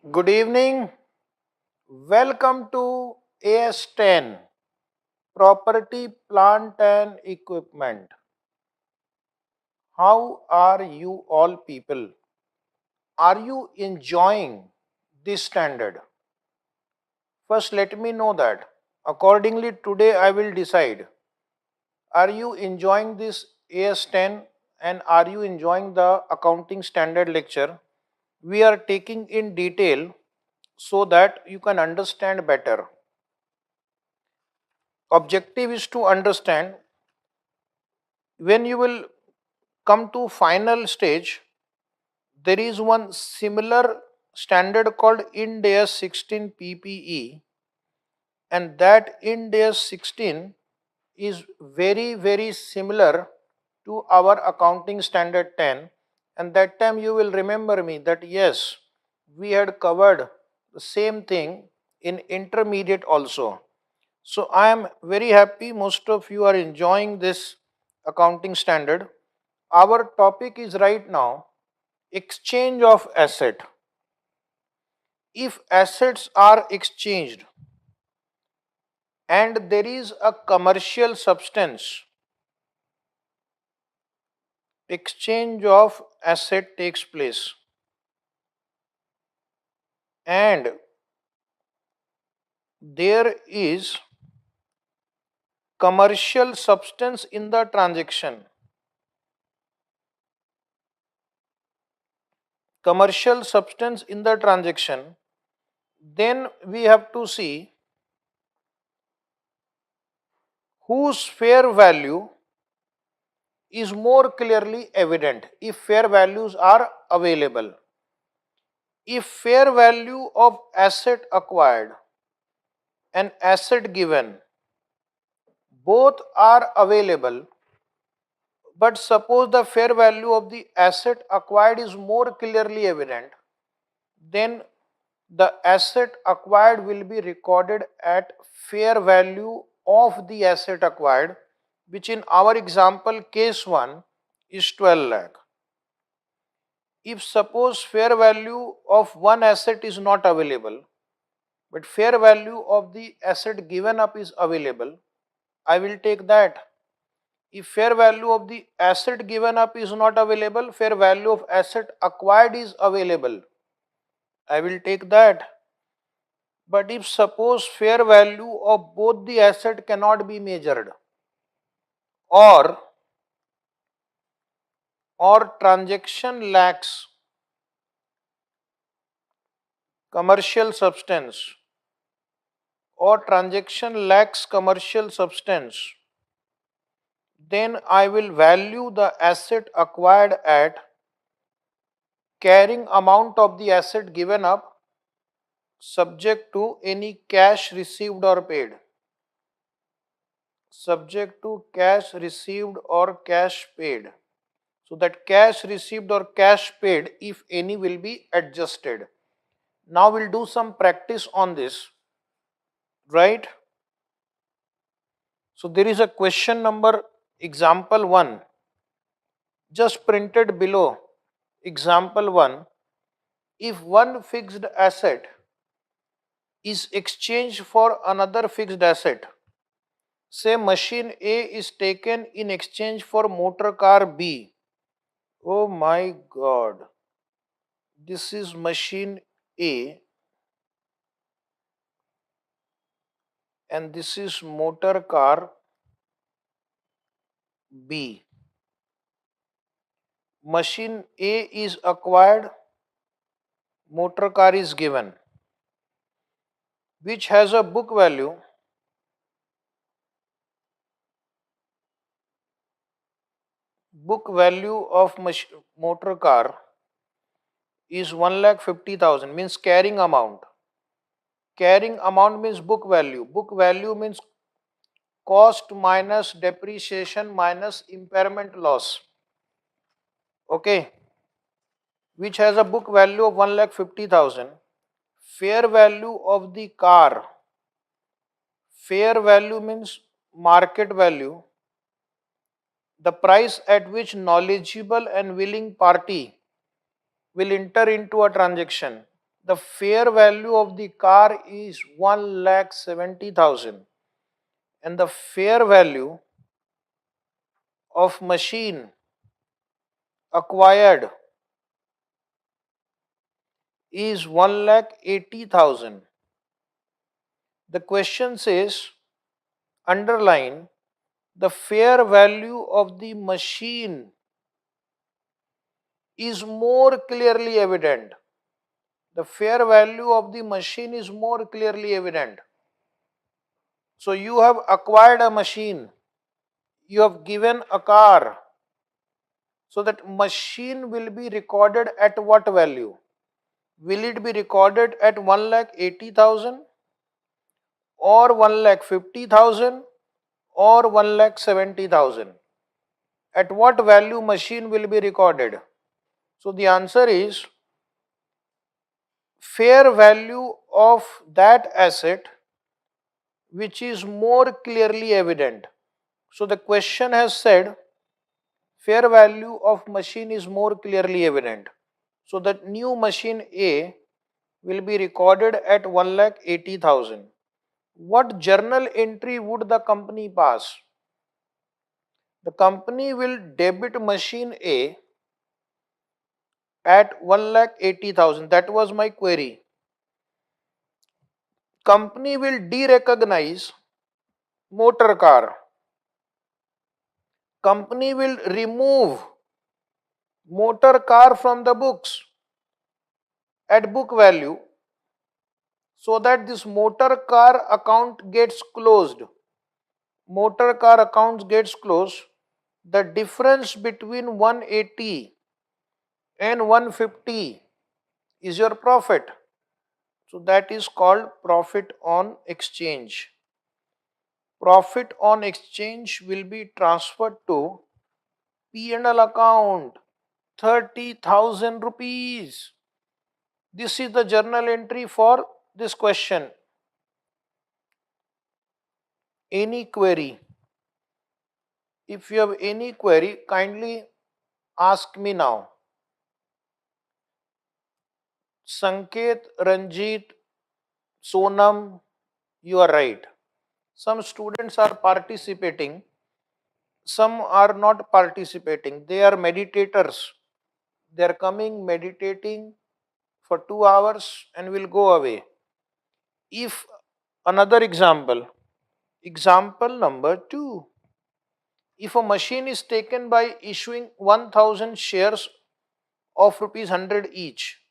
Good evening. Welcome to AS10 Property, Plant and Equipment. How are you all people? Are you enjoying this standard? First, let me know that. Accordingly, today I will decide. Are you enjoying this AS10 and are you enjoying the accounting standard lecture? We are taking in detail so that you can understand better. Objective is to understand when you will come to final stage. There is one similar standard called Ind AS 16 PPE, and that Ind AS 16 is very similar to our accounting standard 10. And that time you will remember me that yes, we had covered the same thing in intermediate also. So I am very happy most of you are enjoying this accounting standard. Our topic is right now exchange of asset. If assets are exchanged and there is a commercial substance, exchange of asset takes place and there is commercial substance in the transaction. Commercial substance in the transaction, then we have to see whose fair value is more clearly evident if fair values are available. If fair value of asset acquired and asset given both are available, but suppose the fair value of the asset acquired is more clearly evident, then the asset acquired will be recorded at fair value of the asset acquired, which in our example case 1 is 12 lakh. If suppose fair value of one asset is not available, but fair value of the asset given up is available, I will take that. If fair value of the asset given up is not available, fair value of asset acquired is available, I will take that. But if suppose fair value of both the asset cannot be measured, or transaction lacks commercial substance, or transaction lacks commercial substance, then I will value the asset acquired at carrying amount of the asset given up subject to any cash received or paid. Subject to cash received or cash paid. So that cash received or cash paid, if any, will be adjusted. Now we'll do some practice on this, right? So there is a question number example 1 just printed below. Example 1, if one fixed asset is exchanged for another fixed asset, say machine A is taken in exchange for motor car B. Oh my god, this is machine A and this is motor car B. Machine A is acquired, motor car is given, which has a book value of motor car is 1,50,000, means carrying amount. Carrying amount means book value. Book value means cost minus depreciation minus impairment loss. Okay, which has a book value of 1,50,000. Fair value of the car. Fair value means market value. The price at which knowledgeable and willing party will enter into a transaction. the fair value of the car is 1,70,000 and the fair value of machine acquired is 1,80,000. The question says, underline, the fair value of the machine is more clearly evident. The fair value of the machine is more clearly evident. So you have acquired a machine, you have given a car. So that machine will be recorded at what value? Will it be recorded at 1,80,000 or 1,50,000 or 1,70,000? At what value machine will be recorded? So the answer is fair value of that asset which is more clearly evident. So the question has said fair value of machine is more clearly evident. So that new machine A will be recorded at 1,80,000. What journal entry would the company pass? The company will debit machine A at 1,80,000. That was my query. Company will derecognize motor car. Company will remove motor car from the books at book value so that this motor car account gets closed. Motor car accounts gets closed. The difference between 180 and 150 is your profit. So that is called profit on exchange. Profit on exchange will be transferred to P&L account, 30,000 rupees. This is the journal entry for this question. Any query? If you have any query, kindly ask me now. Sanket, Ranjit, Sonam, you are right. Some students are participating, some are not participating. They are meditators. They are coming, meditating for 2 hours and will go away. If another example, example number 2. If a machine is taken by issuing 1000 shares of rupees 100 each,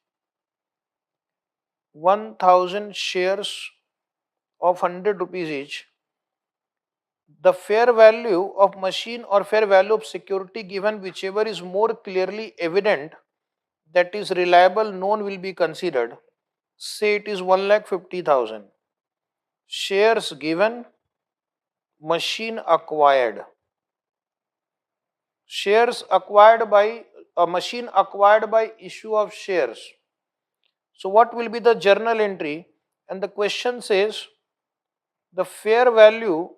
1000 shares of 100 rupees each, the fair value of machine or fair value of security given, whichever is more clearly evident, that is reliable, known, will be considered. Say it is 1,50,000. Shares given, machine acquired. Shares acquired by a machine acquired by issue of shares. So what will be the journal entry? And the question says the fair value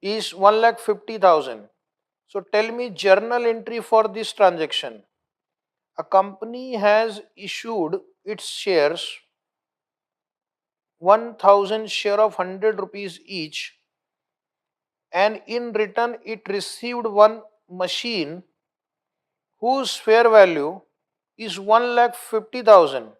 is 1,50,000. So tell me journal entry for this transaction. A company has issued its shares 1000 share of 100 rupees each, and in return it received one machine whose fair value is 1,50,000.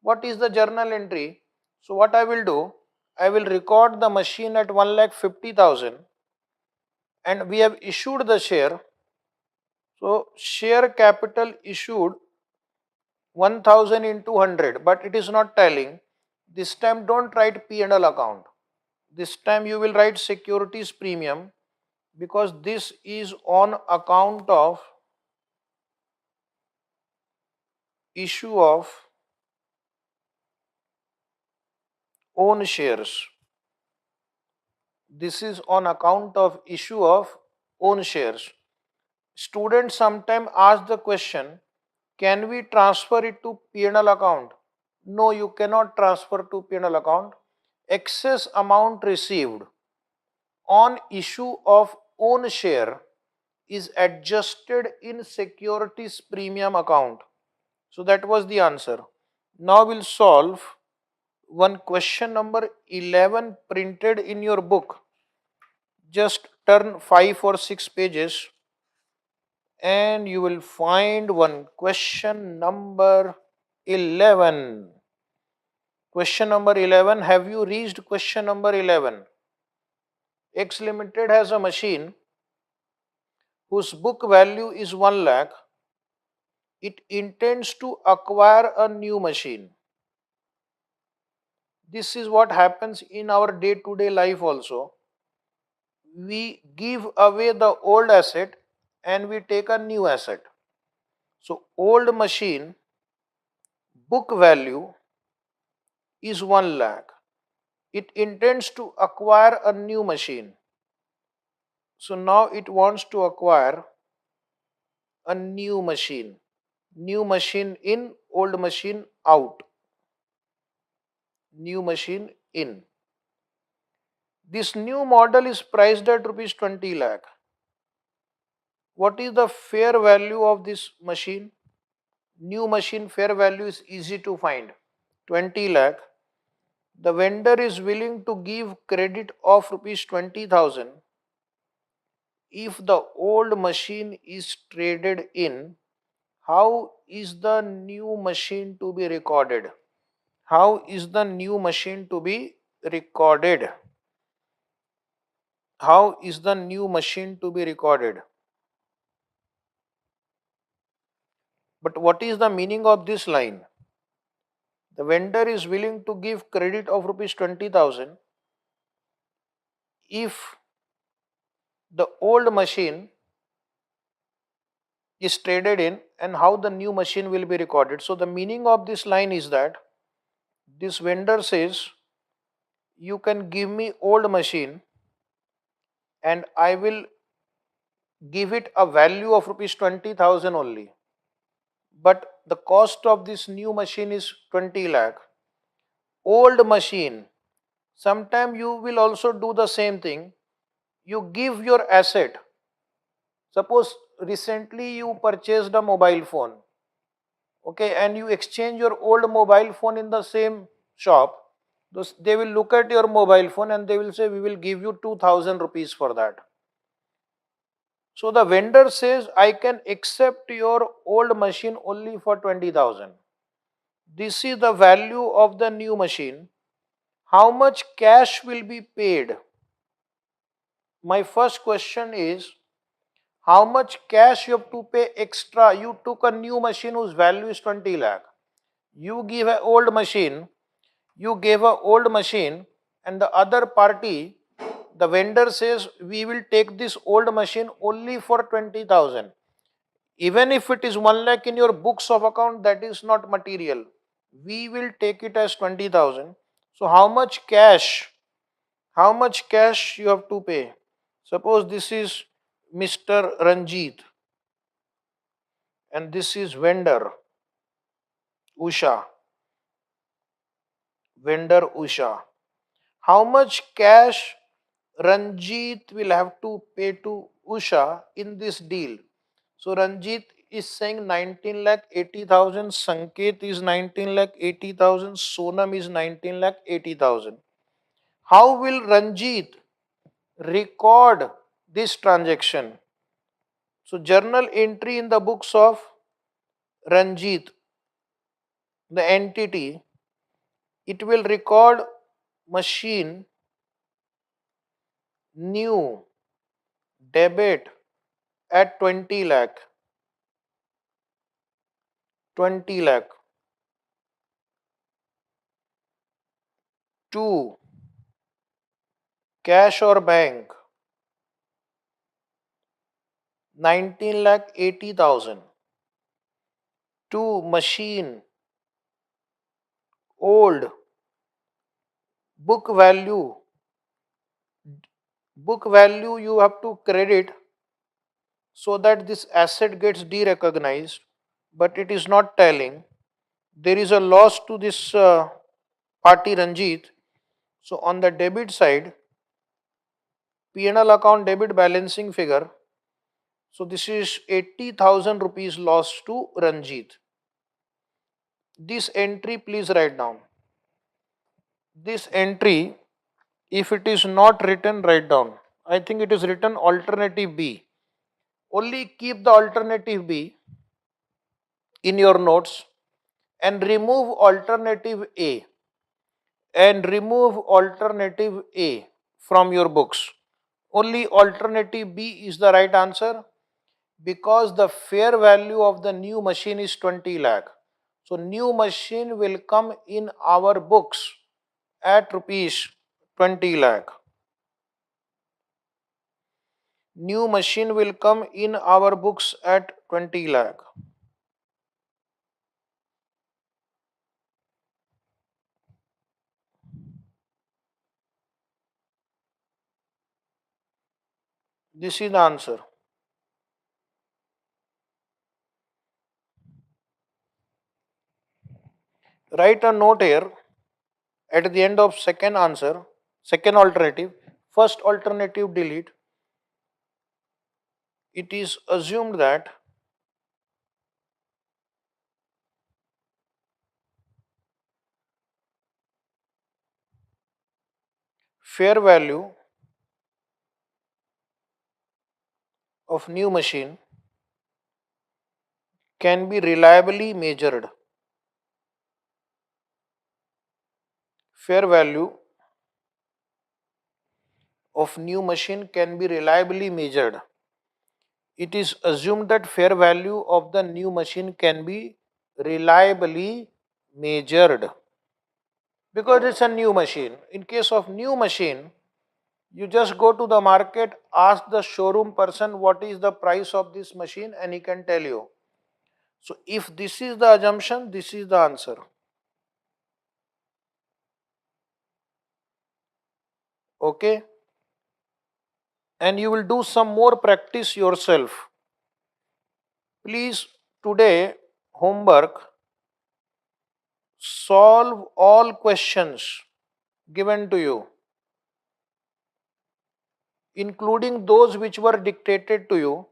What is the journal entry? So what I will do, I will record the machine at 1,50,000 and we have issued the share. So share capital issued 1000 into 100, but it is not telling. This time don't write P&L account. This time you will write securities premium, because this is on account of issue of own shares. This is on account of issue of own shares. Students sometimes ask the question, can we transfer it to P&L account? No, you cannot transfer to P&L account. Excess amount received on issue of own share is adjusted in securities premium account. So that was the answer. Now we'll solve one question number 11 printed in your book. Just turn 5 or 6 pages and you will find one question number 11. Question number 11. Have you reached question number 11? X Limited has a machine whose book value is 1 lakh. It intends to acquire a new machine. This is what happens in our day to day life also. We give away the old asset and we take a new asset. So, old machine book value is 1 lakh. It intends to acquire a new machine. So, now it wants to acquire a new machine. New machine in, old machine out. New machine in. This new model is priced at rupees 20 lakh. What is the fair value of this machine? New machine fair value is easy to find. 20 lakh. The vendor is willing to give credit of rupees 20,000 if the old machine is traded in. How is the new machine to be recorded? How is the new machine to be recorded? How is the new machine to be recorded? But what is the meaning of this line? The vendor is willing to give credit of rupees 20,000 if the old machine is traded in, and how the new machine will be recorded. So the meaning of this line is that this vendor says you can give me old machine and I will give it a value of rupees 20,000 only. But the cost of this new machine is 20 lakh. Old machine. Sometime you will also do the same thing. You give your asset. Suppose recently you purchased a mobile phone, okay, and you exchange your old mobile phone in the same shop. They will look at your mobile phone and they will say, we will give you 2,000 rupees for that. So the vendor says, I can accept your old machine only for 20,000. This is the value of the new machine. How much cash will be paid? My first question is, how much cash you have to pay extra? You took a new machine whose value is 20 lakh. You give an old machine, you gave an old machine, and the other party, the vendor says, we will take this old machine only for 20,000. Even if it is 1 lakh in your books of account, that is not material. We will take it as 20,000. So how much cash? How much cash you have to pay? Suppose this is Mr. Ranjit and this is vendor Usha. Vendor Usha. How much cash Ranjit will have to pay to Usha in this deal? So Ranjit is saying 19 lakh 80,000, Sanket is 19 lakh 80,000, Sonam is 19 lakh 80,000. How will Ranjit record this transaction? So journal entry in the books of Ranjit, the entity, it will record machine new debit at 20 lakh. 20 lakh. 2. Cash or bank 19 lakh 80,000. 2. Machine old book value. Book value you have to credit so that this asset gets derecognized, but it is not telling. There is a loss to this party Ranjit. So on the debit side, P&L account debit balancing figure. So this is 80,000 rupees loss to Ranjit. This entry please write down. This entry, if it is not written, write down. I think it is written alternative B. Only keep the alternative B in your notes and remove alternative A from your books. Only alternative B is the right answer because the fair value of the new machine is 20 lakh. So new machine will come in our books at rupees 20 lakh. New machine will come in our books at 20 lakh. This is the answer. Write a note here at the end of second answer, second alternative, first alternative delete. It is assumed that fair value of new machine can be reliably measured. Fair value of new machine can be reliably measured. It is assumed that fair value of the new machine can be reliably measured because it's a new machine. In case of new machine, you just go to the market, ask the showroom person what is the price of this machine and he can tell you. So if this is the assumption, this is the answer. Okay? And you will do some more practice yourself. Please, today, homework, solve all questions given to you, including those which were dictated to you,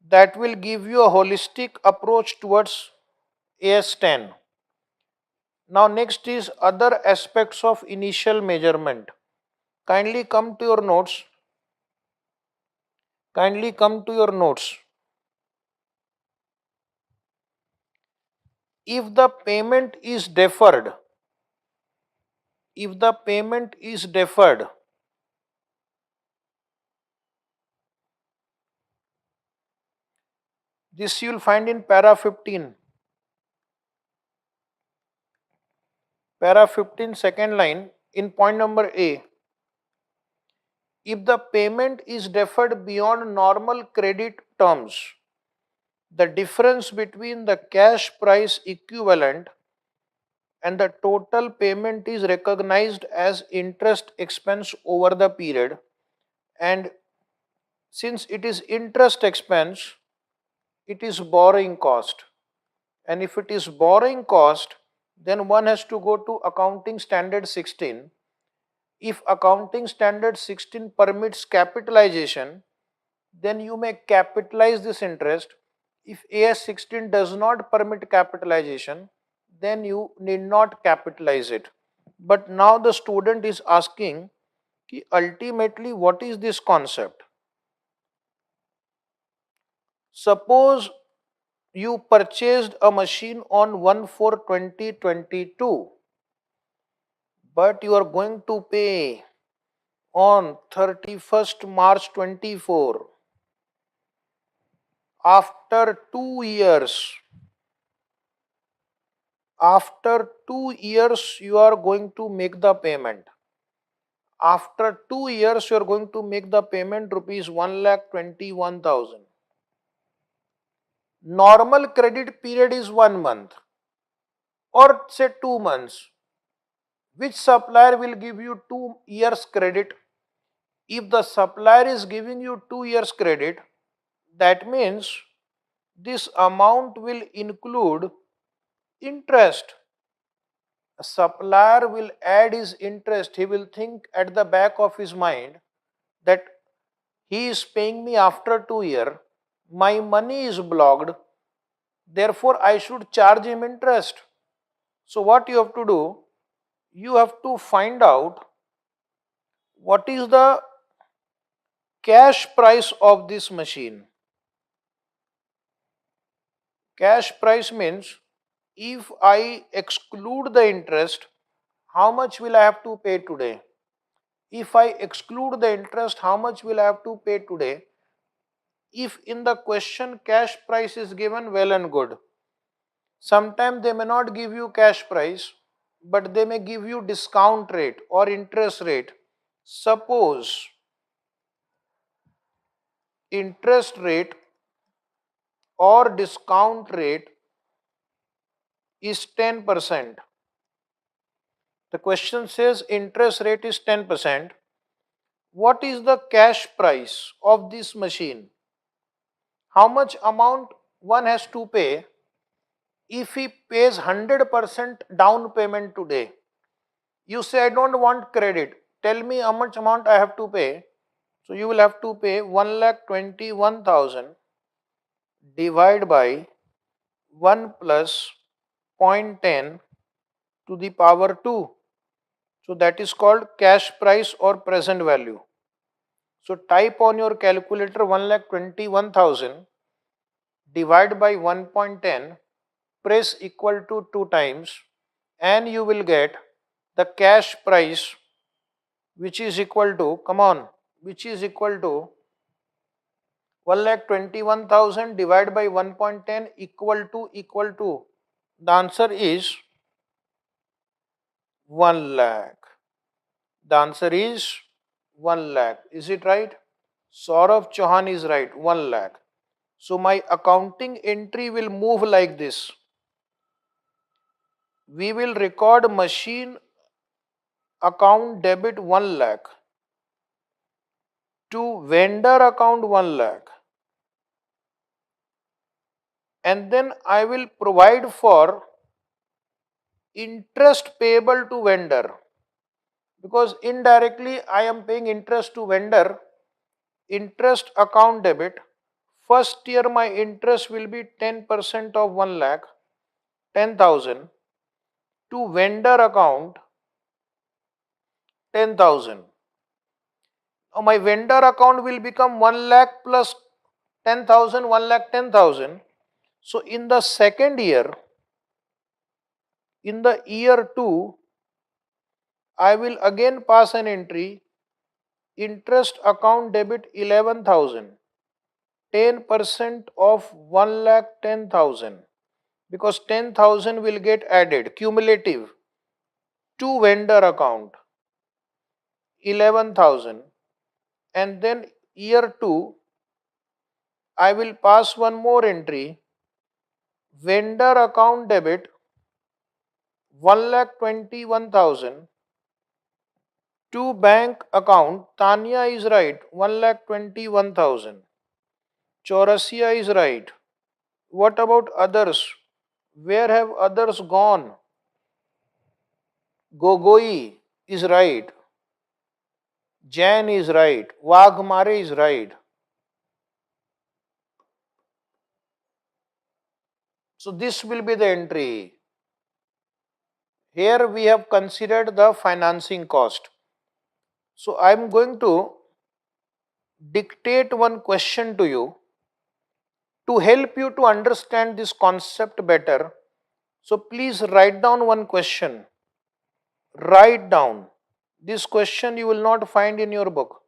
that will give you a holistic approach towards AS10. Now, next is other aspects of initial measurement. Kindly come to your notes. Kindly come to your notes. If the payment is deferred, if the payment is deferred, this you will find in para 15. Para 15, second line, in point number A. If the payment is deferred beyond normal credit terms, the difference between the cash price equivalent and the total payment is recognized as interest expense over the period, and since it is interest expense, it is borrowing cost. And if it is borrowing cost, then one has to go to accounting standard 16. If accounting standard 16 permits capitalization, then you may capitalize this interest. If AS 16 does not permit capitalization, then you need not capitalize it. But now the student is asking, ki ultimately what is this concept? Suppose you purchased a machine on 1/4/2022, but you are going to pay on 31st March 24. After 2 years, you are going to make the payment. After 2 years, you are going to make the payment rupees 1,21,000. Normal credit period is 1 month or say 2 months. Which supplier will give you 2 years credit? If the supplier is giving you 2 years credit, that means this amount will include interest. A supplier will add his interest. He will think at the back of his mind that he is paying me after 2 years. My money is blocked. Therefore, I should charge him interest. So what you have to do, you have to find out what is the cash price of this machine. Cash price means if I exclude the interest, how much will I have to pay today? If I exclude the interest, how much will I have to pay today? If in the question cash price is given, well and good. Sometimes they may not give you cash price, but they may give you discount rate or interest rate. Suppose interest rate or discount rate is 10%. The question says interest rate is 10%. What is the cash price of this machine? How much amount one has to pay if he pays 100% down payment today? You say, I don't want credit. Tell me how much amount I have to pay. So you will have to pay 1,21,000 divided by 1 plus 0.10 to the power 2. So that is called cash price or present value. So type on your calculator 1,21,000 divide by 1.10, press equal to 2 times, and you will get the cash price, which is equal to, come on, which is equal to 1,21,000 divided by 1.10 equal to, the answer is 1 lakh. The answer is 1 lakh. Is it right? Saurav Chauhan is right, 1 lakh. So my accounting entry will move like this. We will record machine account debit 1 lakh to vendor account 1 lakh, and then I will provide for interest payable to vendor, because indirectly I am paying interest to vendor. Interest account debit, first year my interest will be 10% of 1 lakh, 10,000 to vendor account 10,000. Now my vendor account will become 1 lakh plus 10,000, 1 lakh 10,000. So in the second year, in the year 2, I will again pass an entry, interest account debit 11,000, 10% of 1 lakh 10,000, because 10,000 will get added cumulative to vendor account 11,000, and then year 2 I will pass one more entry, vendor account debit 1,21,000 to bank account. Tanya is right, 1,21,000. Chaurasia is right. What about others? Where have others gone? Gogoi is right. Jain is right. Waghmare is right. So this will be the entry. Here we have considered the financing cost. So I am going to dictate one question to you to help you to understand this concept better. So please write down one question. Write down. This question you will not find in your book.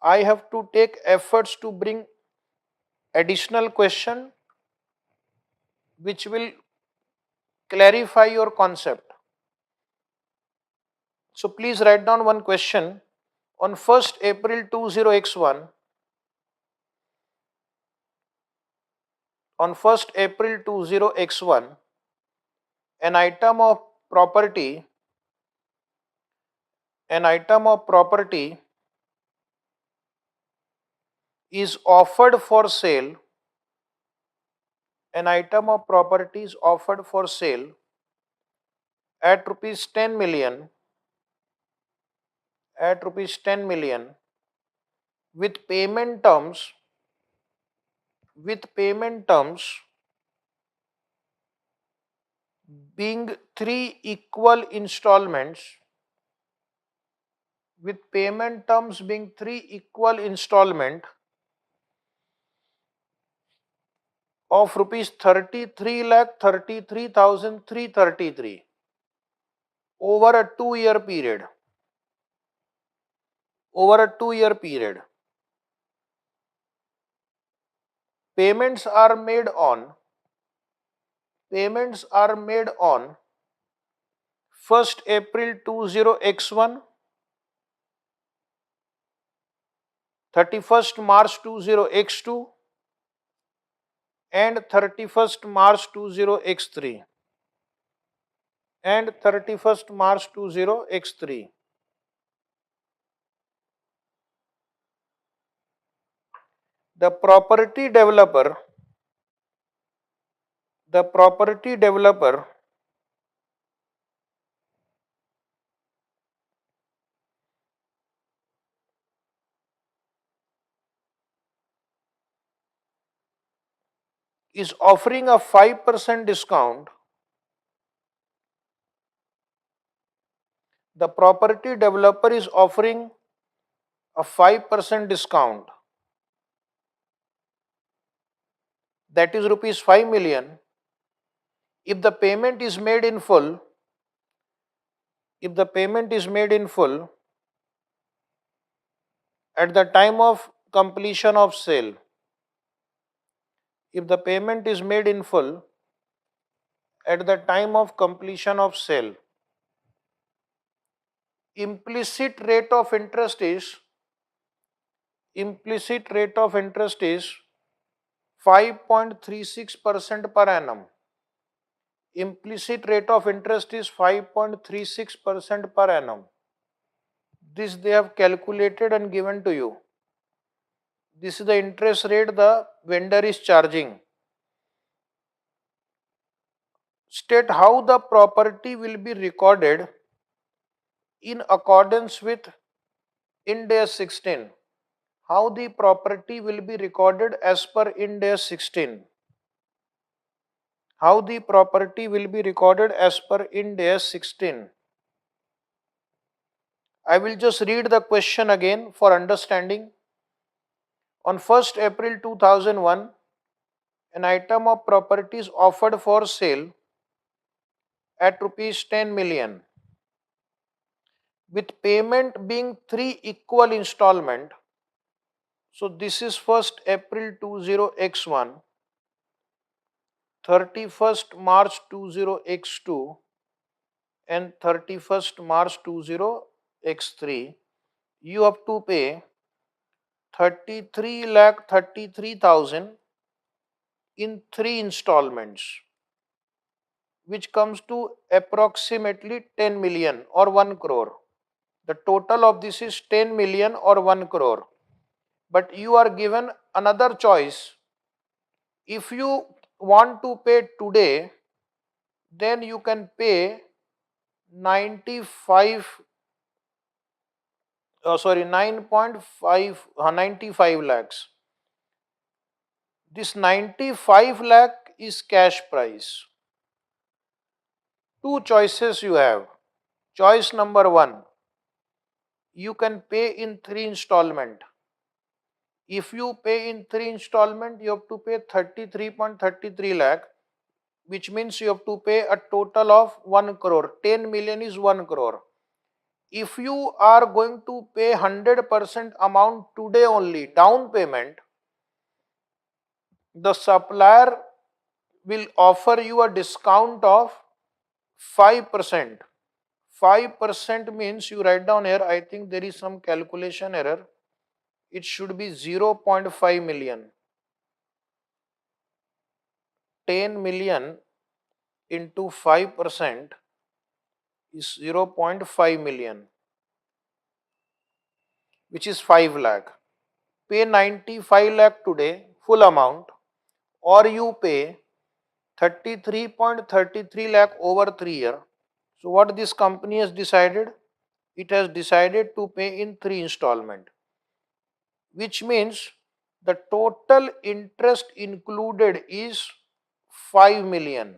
I have to take efforts to bring additional question which will clarify your concept. So please write down one question. On 1st April 20x1, on 1st April 20x1, an item of property, an item of property is offered for sale, an item of property is offered for sale at rupees 10 million, at rupees 10 million with payment terms, with payment terms being three equal installments, with payment terms being three equal installment of rupees 33,33,333 over a 2 year period. Over a 2 year period, payments are made on payments are made on 1st April 20x1, 31st March 20x2, and 31st March 20x3 and 31st March 20x3. The property developer is offering a 5% discount. The property developer is offering a 5% discount, that is rupees 5 million, if the payment is made in full. If the payment is made in full at the time of completion of sale. If the payment is made in full at the time of completion of sale, implicit rate of interest is 5.36% per annum. Implicit rate of interest is 5.36% per annum. This they have calculated and given to you. This is the interest rate the vendor is charging. State how the property will be recorded in accordance with Ind AS 16. How the property will be recorded as per Ind AS 16. How the property will be recorded as per Ind AS 16. I will just read the question again for understanding. On 1st April 2001, an item of property is offered for sale at rupees 10 million, with payment being three equal installment. So this is 1st April 20x1, 31st March 20x2, and 31st March 20x3. You have to pay 33,33,000 in three installments, which comes to approximately 10 million or 1 crore. The total of this is 10 million or 1 crore. But you are given another choice. If you want to pay today, then you can pay 95 9.5 95 lakhs. This 95 lakh is cash price. Two choices you have. Choice number one, you can pay in three installment. If you pay in three installment, you have to pay 33.33 lakh, which means you have to pay a total of 1 crore. 10 million is 1 crore. If you are going to pay 100% amount today only, down payment, the supplier will offer you a discount of 5%. 5% means, you write down here, I think there is some calculation error. It should be 0.5 million. 10 million into 5% is 0.5 million, which is 5 lakh. Pay 95 lakh today, full amount, or you pay 33.33 lakh over 3 years. So what this company has decided? It has decided to pay in three installment, which means the total interest included is 5 million.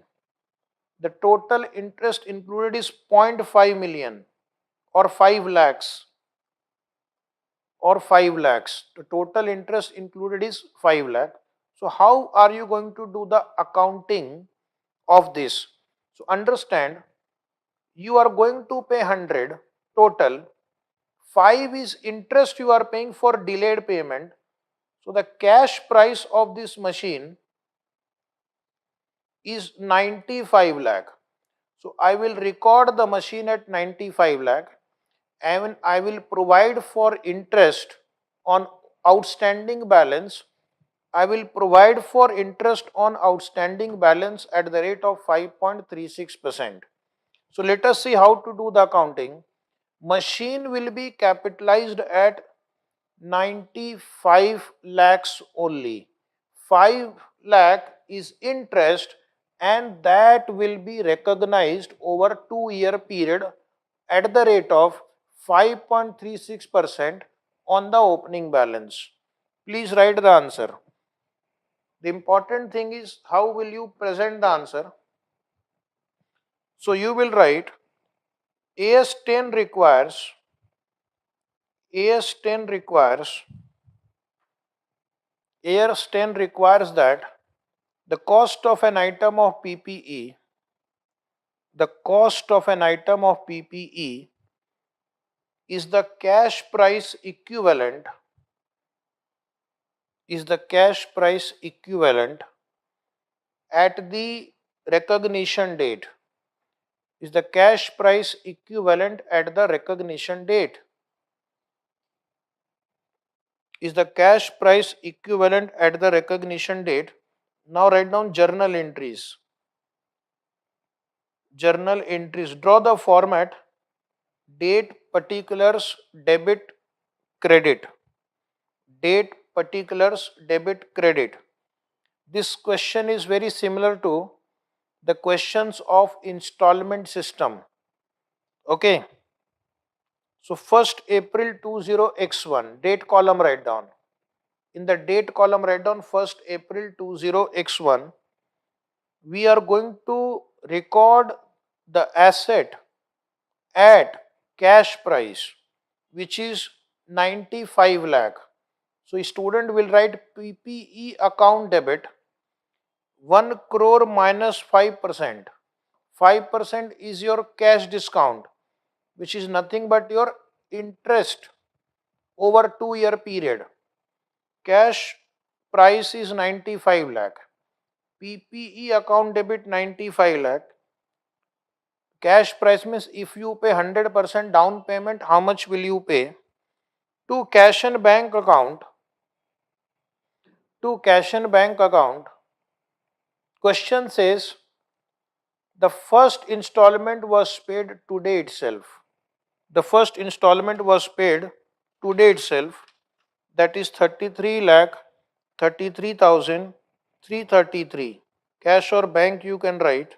the total interest included is 0.5 million or 5 lakhs or 5 lakhs. The total interest included is 5 lakh. So how are you going to do the accounting of this? So understand, you are going to pay 100 total, 5 is interest you are paying for delayed payment. So the cash price of this machine is 95 lakh. So I will record the machine at 95 lakh and I will provide for interest on outstanding balance. I will provide for interest on outstanding balance at the rate of 5.36%. So let us see how to do the accounting. Machine will be capitalized at 95 lakhs only. 5 lakh is interest and that will be recognized over 2-year period at the rate of 5.36% on the opening balance. Please write the answer. The important thing is how will you present the answer. So you will write AS10 requires AS10 requires AS10 requires that the cost of an item of PPE, the cost of an item of PPE is the cash price equivalent, is the cash price equivalent at the recognition date, is the cash price equivalent at the recognition date, is the cash price equivalent at the recognition date. Now write down journal entries. Journal entries. Draw the format date, particulars, debit, credit. Date, particulars, debit, credit. This question is very similar to the questions of installment system. Okay. So 1st April 20x1, date column write down. In the date column write down 1st April 20x1. We are going to record the asset at cash price, which is 95 lakh. So student will write PPE account debit 1 crore minus 5%. 5% is your cash discount, which is nothing but your interest over 2-year period. Cash price is 95 lakh. PPE account debit 95 lakh. Cash price means if you pay 100% down payment, how much will you pay? To cash and bank account, question says the first installment was paid today itself. The first installment was paid today itself, that is 33 lakh 33,333. Cash or bank you can write.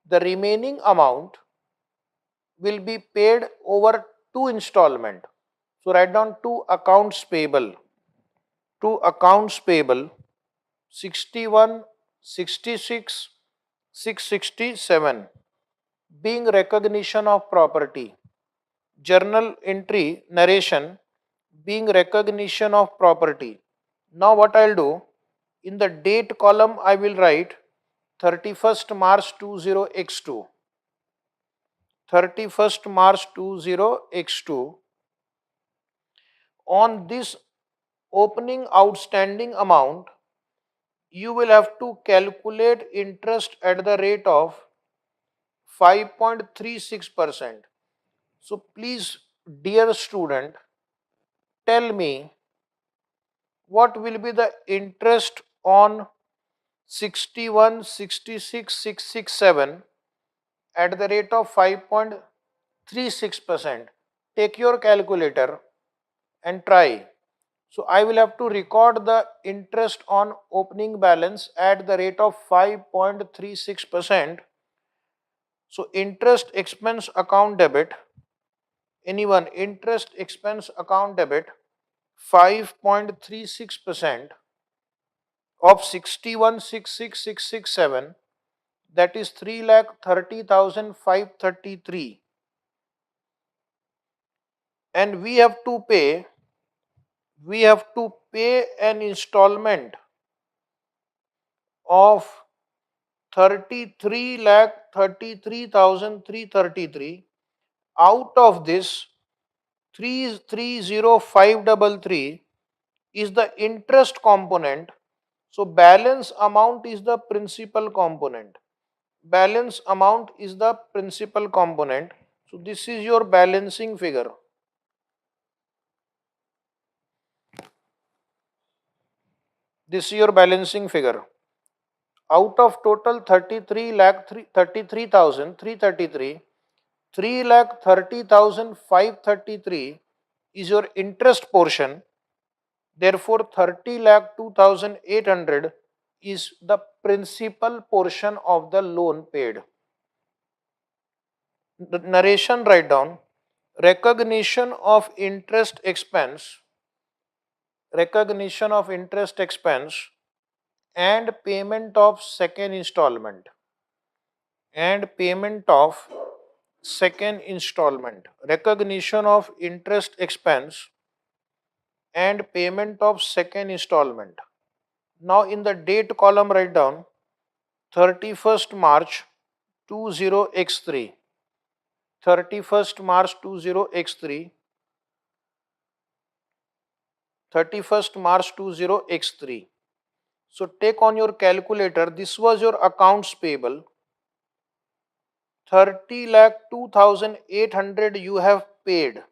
The remaining amount will be paid over 2 installment. So write down 2 accounts payable. 2 accounts payable 61, 66, 667 being recognition of property. Journal entry narration being recognition of property. Now what I'll do, in the date column I will write 31st March 20x2. 31st March 20x2. On this opening outstanding amount, you will have to calculate interest at the rate of 5.36%. So please, dear student, tell me what will be the interest on 61, 66, 667 at the rate of 5.36%. Take your calculator and try. So I will have to record the interest on opening balance at the rate of 5.36%. So interest expense account debit, anyone, interest expense account debit 5.36% of 61,66,667 that is 3,30,533, and we have to pay an installment of 33,33,333. Out of this, 330,533 is the interest component. So balance amount is the principal component. Balance amount is the principal component. So this is your balancing figure. This is your balancing figure. Out of total 33 lakh 33,333, 3,30,533 is your interest portion. Therefore, 30 lakh 2,800 is the principal portion of the loan paid. The narration write down: recognition of interest expense, recognition of interest expense and payment of second installment, and payment of second installment, recognition of interest expense and payment of second installment. Now in the date column write down 31st March 20x3, 31st March 20x3, 31st March 20x3. So take on your calculator, this was your accounts payable, 30 lakh 2,800 you have paid.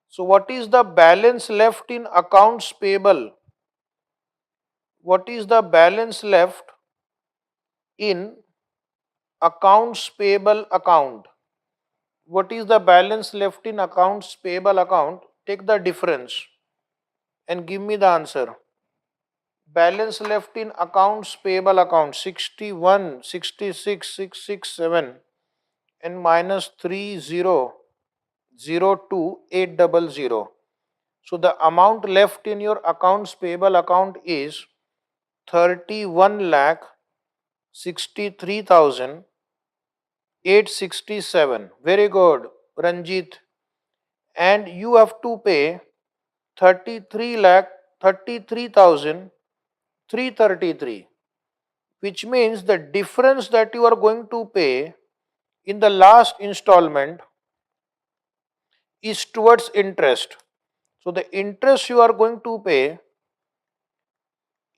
So what is the balance left in accounts payable? What is the balance left in accounts payable account? What is the balance left in accounts payable account? Take the difference and give me the answer. Balance left in accounts payable account 61, 66, 667 and minus 30,02,800. So the amount left in your accounts payable account is 31 lakh 63,867. Very good, Ranjit. And you have to pay 33 lakh 33,333, which means the difference that you are going to pay in the last installment is towards interest. So the interest you are going to pay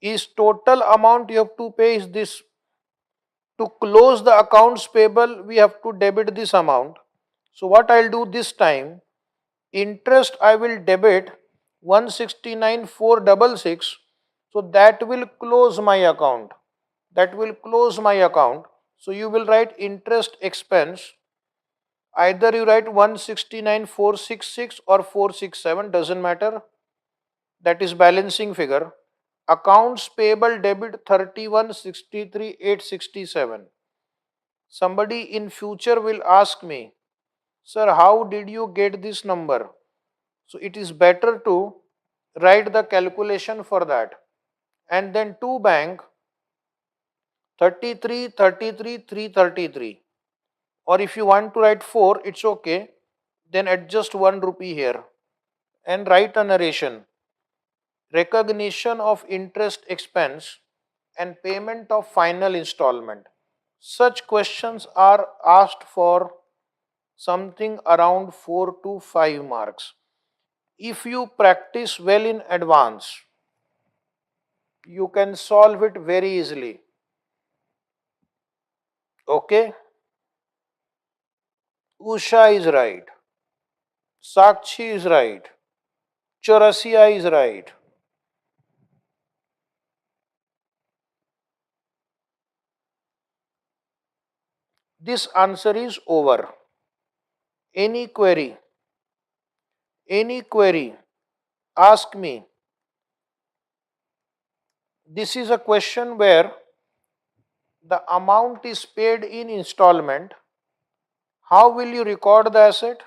is total amount you have to pay is this. To close the accounts payable, we have to debit this amount. So what I'll do this time, interest I will debit 169,466. So that will close my account. That will close my account. So you will write interest expense. Either you write 169,466 or 467, doesn't matter. That is balancing figure. Accounts payable debit 31,63,867. Somebody in future will ask me, sir, how did you get this number? So it is better to write the calculation for that. And then to bank 33, 33, 333. Or if you want to write 4, it's okay. Then adjust 1 rupee here and write a narration. Recognition of interest expense and payment of final installment. Such questions are asked for something around 4 to 5 marks. If you practice well in advance, you can solve it very easily. Okay? Usha is right. Sakshi is right. Chaurasia is right. This answer is over. Any query? Any query? Ask me. This is a question where the amount is paid in installment. How will you record the asset?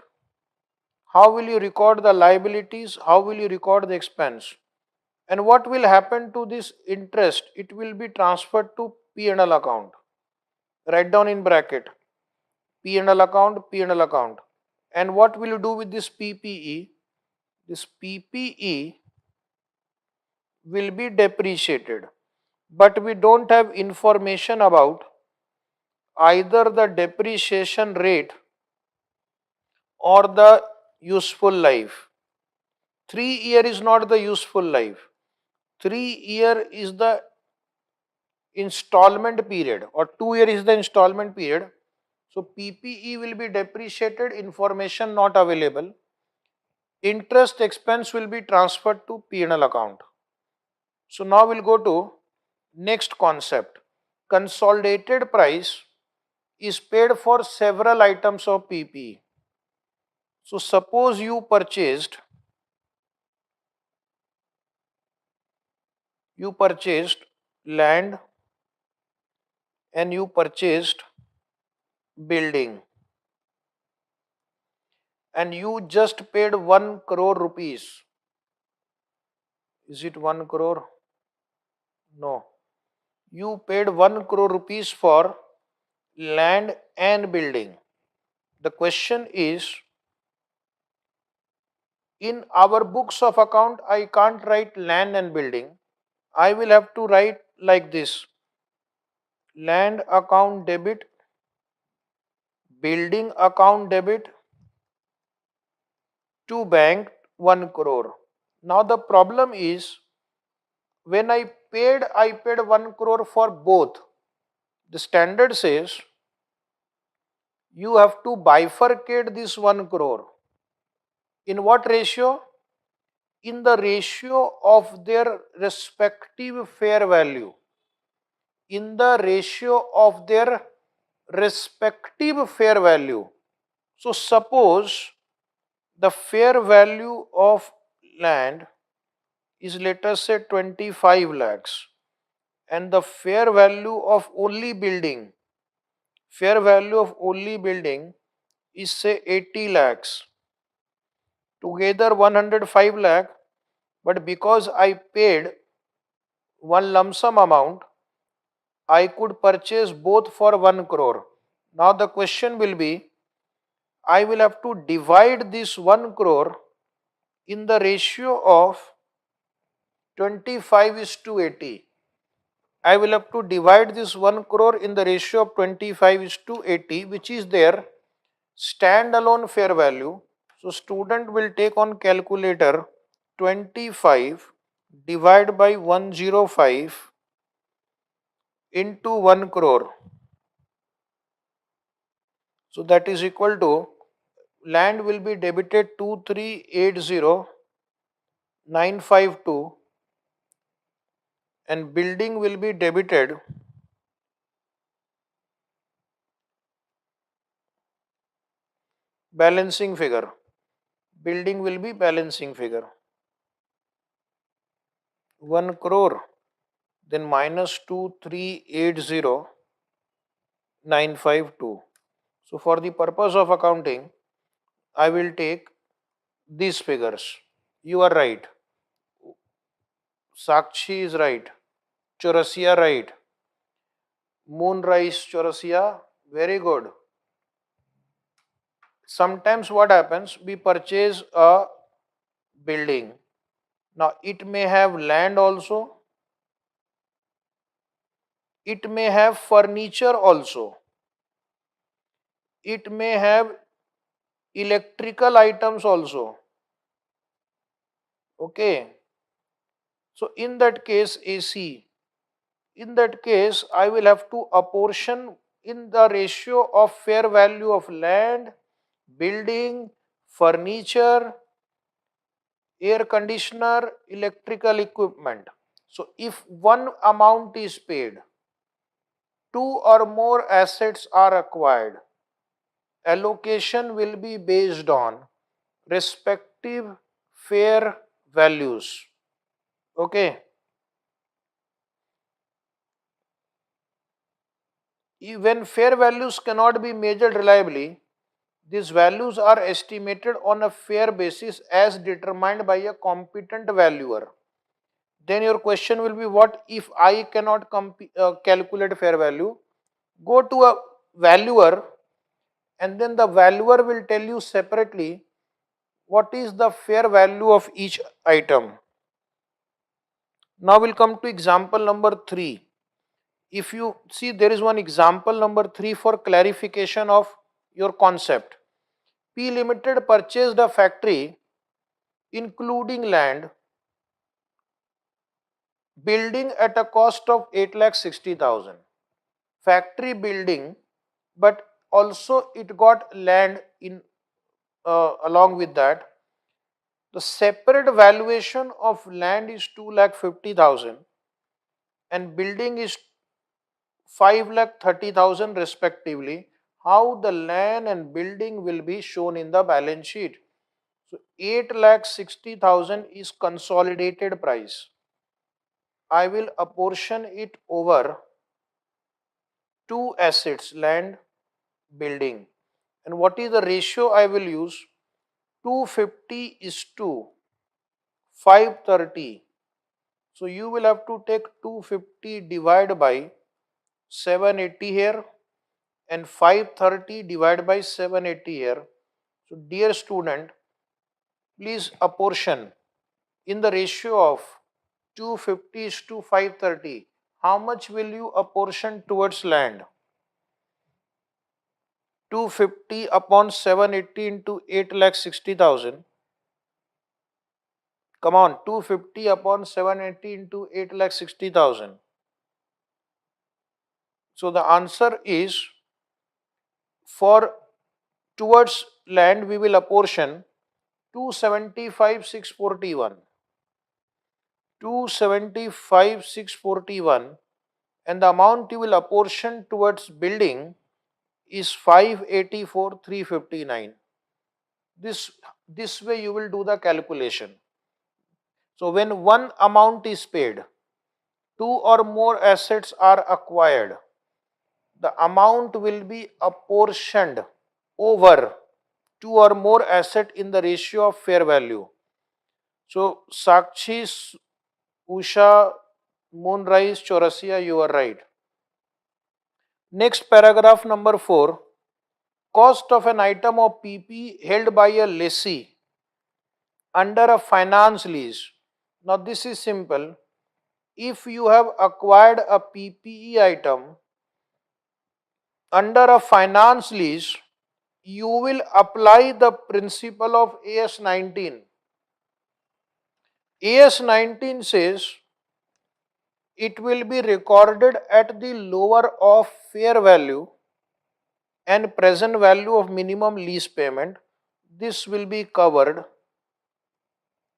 How will you record the liabilities? How will you record the expense? And what will happen to this interest? It will be transferred to P&L account. Write down in bracket P&L account, P&L account. And what will you do with this PPE? This PPE will be depreciated, but we don't have information about either the depreciation rate or the useful life. 3 year is not the useful life. 3 year is the installment period, or 2 year is the installment period. So PPE will be depreciated, information not available. Interest expense will be transferred to P&L account. So now we'll go to next concept. Consolidated price is paid for several items of PPE. So suppose you purchased land and you purchased building, and you just paid 1 crore rupees. Is it 1 crore? No. You paid 1 crore rupees for land and building. The question is, in our books of account, I can't write land and building. I will have to write like this: land account debit, building account debit, to bank 1 crore. Now the problem is, when I paid 1 crore for both. The standard says you have to bifurcate this 1 crore. In what ratio? In the ratio of their respective fair value. In the ratio of their respective fair value. So suppose the fair value of land is, let us say, 25 lakhs, and the fair value of only building is, say, 80 lakhs, together 105 lakh, but because I paid one lump sum amount, I could purchase both for 1 crore. Now the question will be, I will have to divide this 1 crore in the ratio of 25 is to 80. I will have to divide this 1 crore in the ratio of 25 is to 80, which is their standalone fair value. So student will take on calculator 25 divided by 105 into 1 crore. So that is equal to, land will be debited 2380952 and building will be debited balancing figure. Building will be balancing figure. 1 crore, then minus 2380952. So for the purpose of accounting, I will take these figures. You are right. Sakshi is right. Chaurasia right. Moonrise Chaurasia, very good. Sometimes what happens, we purchase a building. Now it may have land also. It may have furniture also. It may have electrical items also. Okay. So in that case, AC. In that case, I will have to apportion in the ratio of fair value of land, building, furniture, air conditioner, electrical equipment. So if one amount is paid, two or more assets are acquired, allocation will be based on respective fair values. Okay. When fair values cannot be measured reliably, these values are estimated on a fair basis as determined by a competent valuer. Then your question will be, what if I cannot calculate fair value? Go to a valuer, and then the valuer will tell you separately what is the fair value of each item. Now we'll come to example number 3. If you see, there is one example number 3 for clarification of your concept. P Limited purchased a factory including land building at a cost of 8,60,000. Factory building, but also it got land in along with that. The separate valuation of land is 2,50,000 and building is 5,30,000 respectively. How the land and building will be shown in the balance sheet? So 8,60,000 is consolidated price. I will apportion it over two assets, land, building. And what is the ratio I will use? 250 is to 530. So you will have to take 250 divided by 780 here and 530 divided by 780 here. So dear student, please apportion in the ratio of 250 is to 530. How much will you apportion towards land? 250 upon 780 into 8,60,000. Come on, 250 upon 780 into 8,60,000. So the answer is, for towards land we will apportion 275,641. 275,641, and the amount you will apportion towards building is 584,359. This way you will do the calculation. So when one amount is paid, two or more assets are acquired, the amount will be apportioned over two or more assets in the ratio of fair value. So Sakshi, Usha, Moonrise, Chaurasia, you are right. Next paragraph number 4. Cost of an item of PP held by a lessee under a finance lease. Now this is simple. If you have acquired a PPE item under a finance lease, you will apply the principle of AS 19. AS 19 says it will be recorded at the lower of fair value and present value of minimum lease payment. This will be covered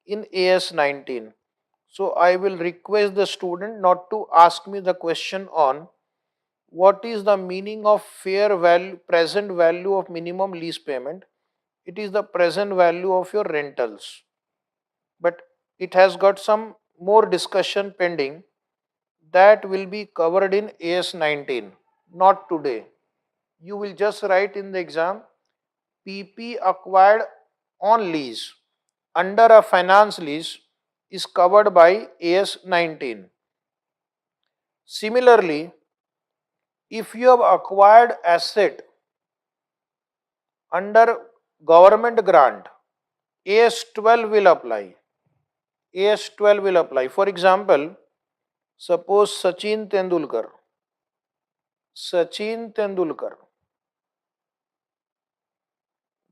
in AS 19. So I will request the student not to ask me the question on what is the meaning of fair value, present value of minimum lease payment. It is the present value of your rentals. But it has got some more discussion pending that will be covered in AS 19, not today. You will just write in the exam, PP acquired on lease under a finance lease is covered by AS 19. Similarly, if you have acquired asset under government grant, AS 12 will apply. AS 12 will apply. For example, suppose Sachin Tendulkar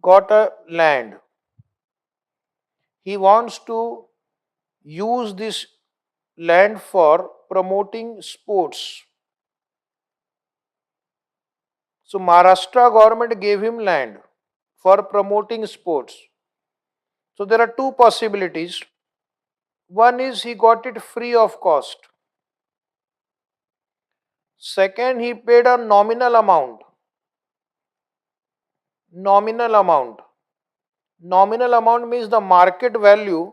got a land. He wants to use this land for promoting sports. So Maharashtra government gave him land for promoting sports. So there are two possibilities. One is he got it free of cost. Second, he paid a nominal amount. Nominal amount. Nominal amount means the market value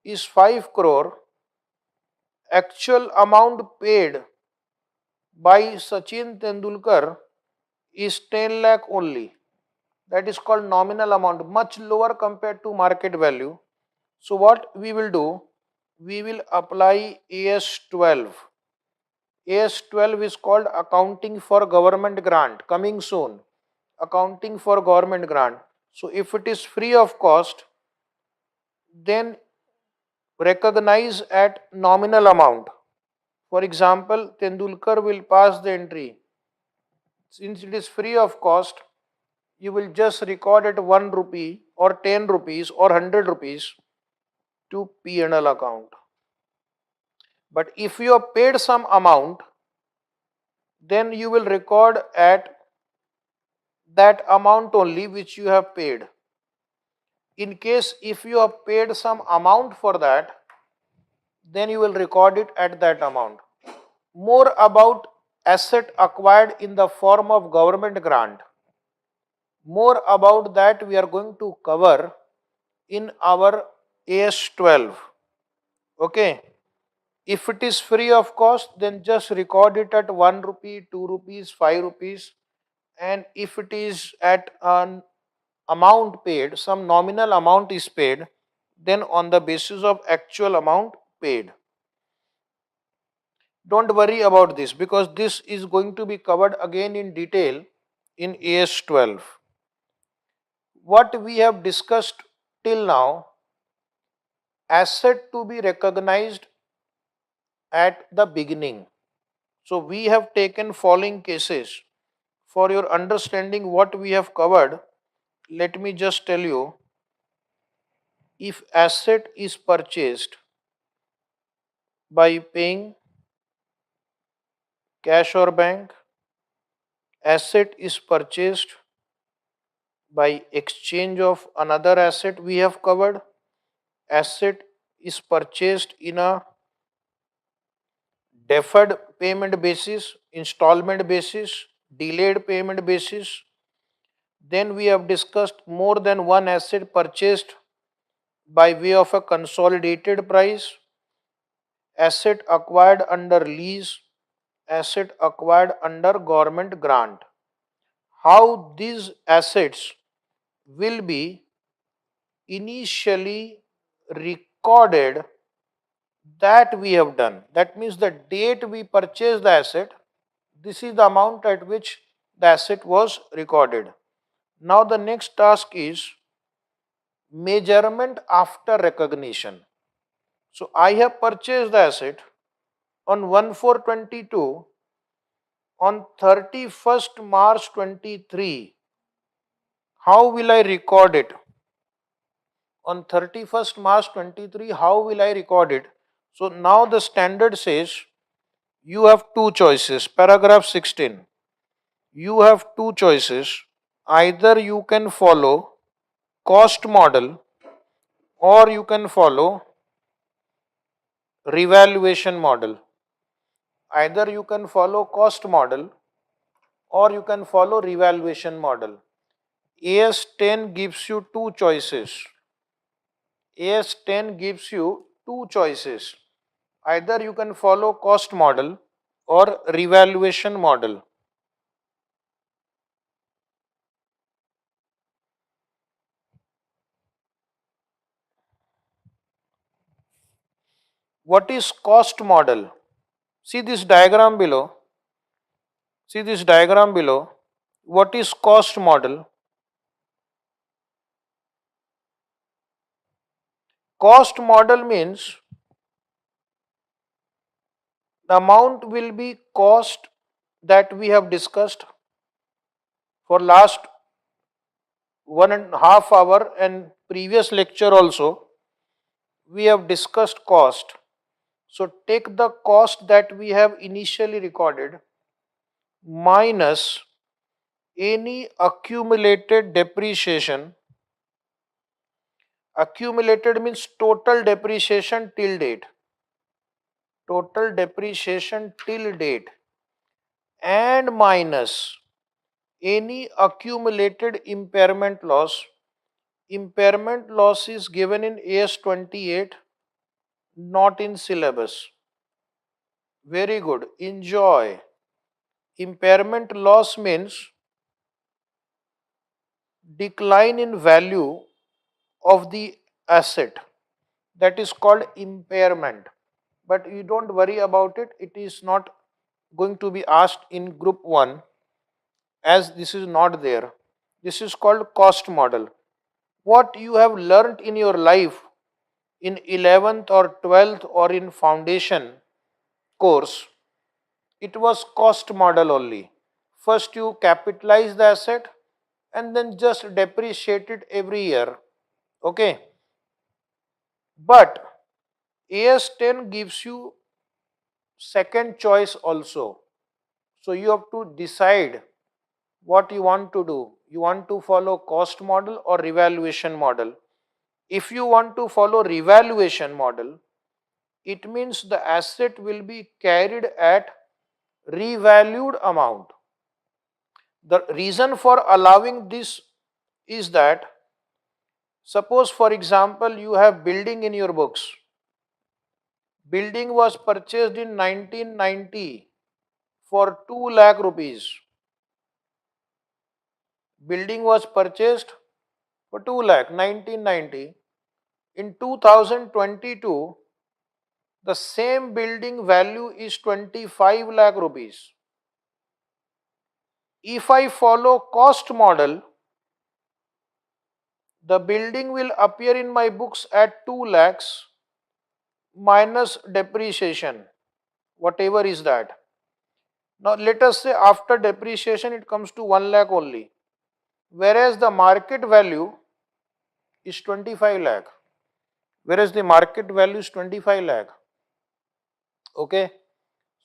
is 5 crore. Actual amount paid by Sachin Tendulkar is 10 lakh only. That is called nominal amount, much lower compared to market value. So what we will do, we will apply AS12. AS12 is called accounting for government grant, coming soon. Accounting for government grant. So if it is free of cost, then recognize at nominal amount. For example, Tendulkar will pass the entry. Since it is free of cost, you will just record it 1 rupee or 10 rupees or 100 rupees to P&L account. But if you have paid some amount, then you will record at that amount only which you have paid. In case if you have paid some amount for that, then you will record it at that amount. More about asset acquired in the form of government grant. More about that we are going to cover in our AS12. Okay. If it is free of cost, then just record it at 1 rupee, 2 rupees, 5 rupees. And if it is at an amount paid, some nominal amount is paid, then on the basis of actual amount paid. Don't worry about this because this is going to be covered again in detail in AS12. What we have discussed till now, asset to be recognized at the beginning. So we have taken following cases. For your understanding what we have covered, let me just tell you, if asset is purchased by paying cash or bank, asset is purchased by exchange of another asset we have covered, asset is purchased in a deferred payment basis, installment basis, delayed payment basis. Then we have discussed more than one asset purchased by way of a consolidated price, asset acquired under lease, asset acquired under government grant. How these assets will be initially recorded, that we have done. That means the date we purchased the asset, this is the amount at which the asset was recorded. Now the next task is measurement after recognition. So I have purchased the asset on 1/4/22. On 31st March 23, how will I record it? On 31st March 23, how will I record it? So now the standard says you have two choices. Paragraph 16. You have two choices. Either you can follow cost model or you can follow revaluation model. Either you can follow cost model or you can follow revaluation model. AS10 gives you two choices. AS10 gives you two choices. Either you can follow cost model or revaluation model. What is cost model? See this diagram below. See this diagram below. What is cost model? Cost model means the amount will be cost that we have discussed for last 1.5 hours and previous lecture also. We have discussed cost. So take the cost that we have initially recorded minus any accumulated depreciation. Accumulated means total depreciation till date. Total depreciation till date and minus any accumulated impairment loss. Impairment loss is given in AS28, not in syllabus. Very good. Enjoy. Impairment loss means decline in value of the asset. that is called impairment. But you don't worry about it, it is not going to be asked in group 1 as this is not there. This is called cost model. What you have learnt in your life in 11th or 12th or in foundation course, it was cost model only. First you capitalize the asset and then just depreciate it every year. Okay. But AS10 gives you second choice also. So you have to decide what you want to do. You want to follow cost model or revaluation model. If you want to follow revaluation model, it means the asset will be carried at revalued amount. The reason for allowing this is that suppose for example you have building in your books. Building was purchased in 1990 for 2 lakh rupees. Building was purchased for 2 lakh 1990. In 2022, the same building value is 25 lakh rupees. If I follow cost model, the building will appear in my books at 2 lakhs minus depreciation, whatever is that. Now let us say after depreciation it comes to 1 lakh only, whereas the market value is 25 lakh. Whereas the market value is 25 lakh. Okay.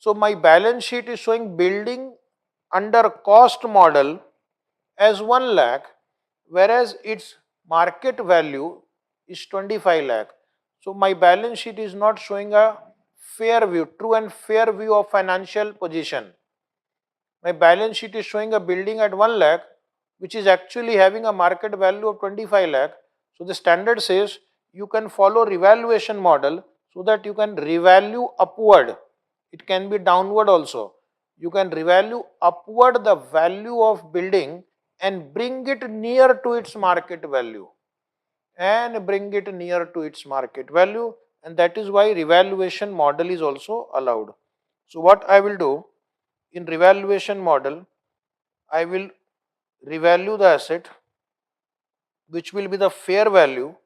So my balance sheet is showing building under cost model as 1 lakh, whereas its market value is 25 lakh. So my balance sheet is not showing a fair view, true and fair view of financial position. My balance sheet is showing a building at 1 lakh, which is actually having a market value of 25 lakh. So the standard says you can follow revaluation model so that you can revalue upward. It can be downward also. You can revalue upward the value of building and bring it near to its market value. And bring it near to its market value, and that is why revaluation model is also allowed. So what I will do in revaluation model, I will revalue the asset which will be the fair value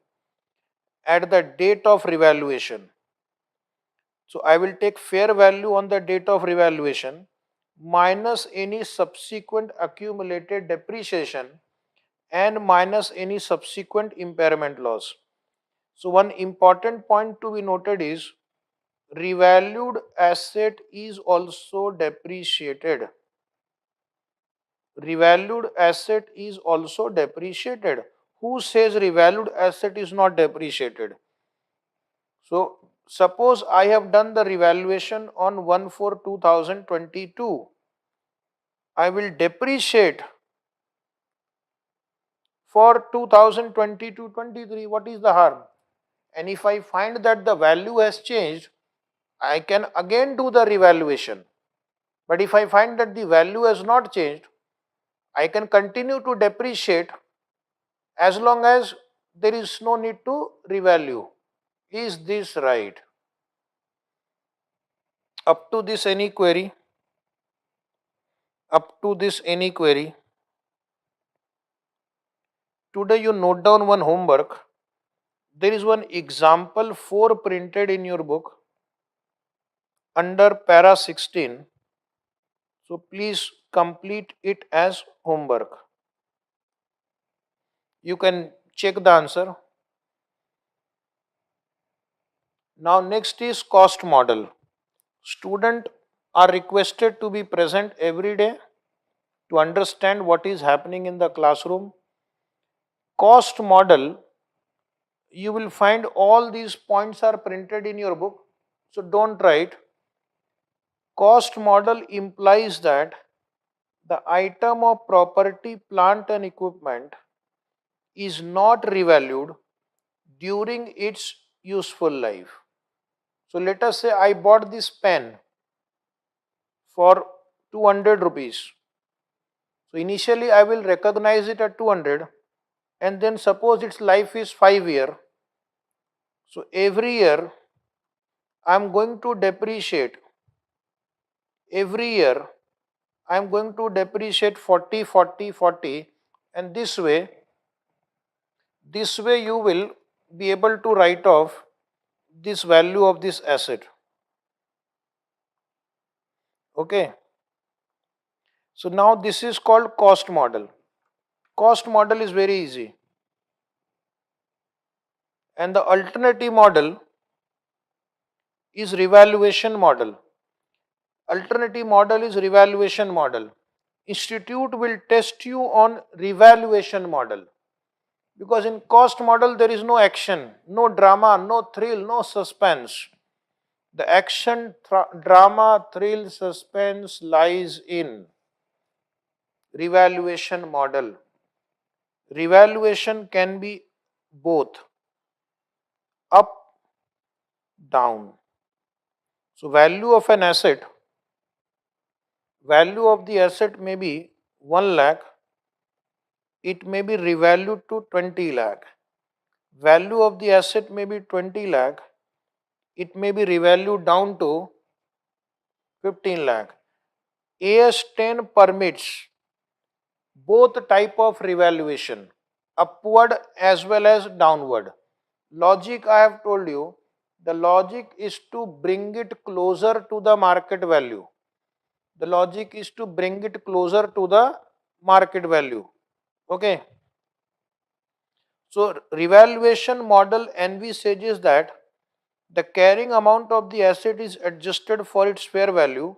at the date of revaluation. So I will take fair value on the date of revaluation minus any subsequent accumulated depreciation and minus any subsequent impairment loss. So one important point to be noted is revalued asset is also depreciated. Revalued asset is also depreciated. Who says revalued asset is not depreciated? So suppose I have done the revaluation on 1/4/2022. I will depreciate for 2022-23. What is the harm? And if I find that the value has changed, I can again do the revaluation. But if I find that the value has not changed, I can continue to depreciate as long as there is no need to revalue. Is this right? Up to this any query? Up to this any query? Today you note down one homework. There is one example 4 printed in your book under para 16. So please complete it as homework. You can check the answer. Now next is cost model. Students are requested to be present every day to understand what is happening in the classroom. Cost model, you will find all these points are printed in your book, so don't write. Cost model implies that the item of property, plant and equipment is not revalued during its useful life. So let us say I bought this pen for 200 rupees. So initially I will recognize it at 200, and then suppose its life is 5 years. So every year I am going to depreciate. Every year I am going to depreciate 40, 40, 40, and this way you will be able to write off this value of this asset. Okay. So now this is called cost model. Cost model is very easy. And the alternative model is revaluation model. Alternative model is revaluation model. Institute will test you on revaluation model, because in cost model there is no action, no drama, no thrill, no suspense. The action, drama, thrill, suspense lies in revaluation model. Revaluation can be both up, down. So value of the asset may be 1 lakh, it may be revalued to 20 lakh. Value of the asset may be 20 lakh, it may be revalued down to 15 lakh. AS10 permits both type of revaluation, upward as well as downward. Logic, I have told you, the logic is to bring it closer to the market value. The logic is to bring it closer to the market value. Okay. So revaluation model envisages that the carrying amount of the asset is adjusted for its fair value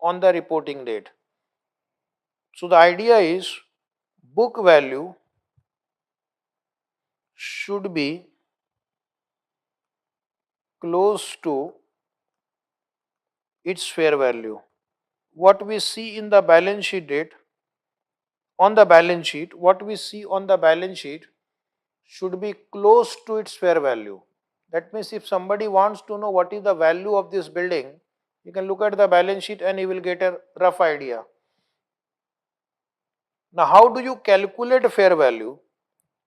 on the reporting date. So the idea is book value should be close to its fair value. What we see in the balance sheet date, on the balance sheet, what we see on the balance sheet should be close to its fair value. That means if somebody wants to know what is the value of this building, you can look at the balance sheet and you will get a rough idea. Now, how do you calculate fair value?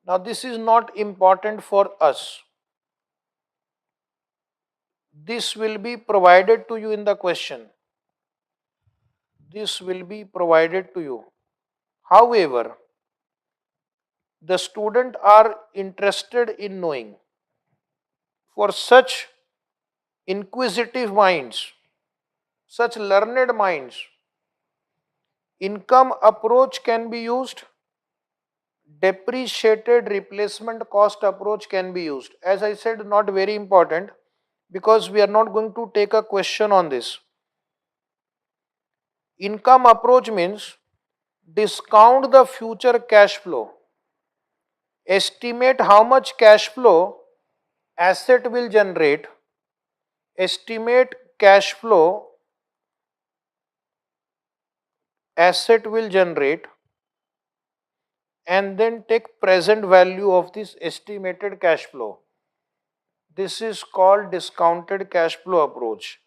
Now, this is not important for us. This will be provided to you in the question. This will be provided to you. However, the student are interested in knowing. For such inquisitive minds, such learned minds, income approach can be used, depreciated replacement cost approach can be used. As I said, not very important, because we are not going to take a question on this. Income approach means discount the future cash flow, estimate how much cash flow asset will generate, estimate cash flow asset will generate, and then take present value of this estimated cash flow. This is called discounted cash flow approach.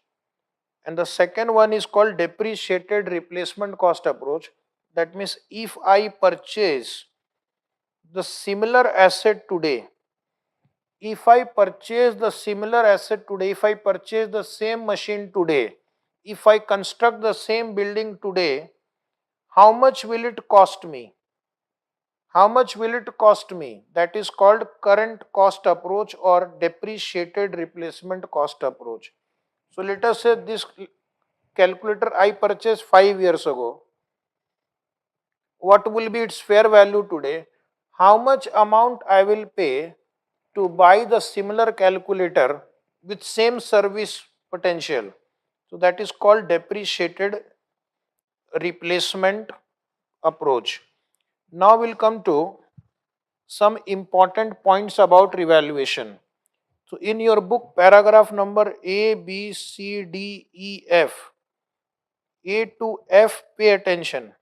And the second one is called depreciated replacement cost approach. That means if I purchase the similar asset today, if I purchase the similar asset today, if I purchase the same machine today, if I construct the same building today, how much will it cost me? How much will it cost me? That is called current cost approach or depreciated replacement cost approach. So let us say this calculator I purchased 5 years ago. What will be its fair value today? How much amount I will pay to buy the similar calculator with same service potential? So that is called depreciated replacement approach. Now we'll come to some important points about revaluation. So in your book, paragraph number A, B, C, D, E, F, A to F, pay attention.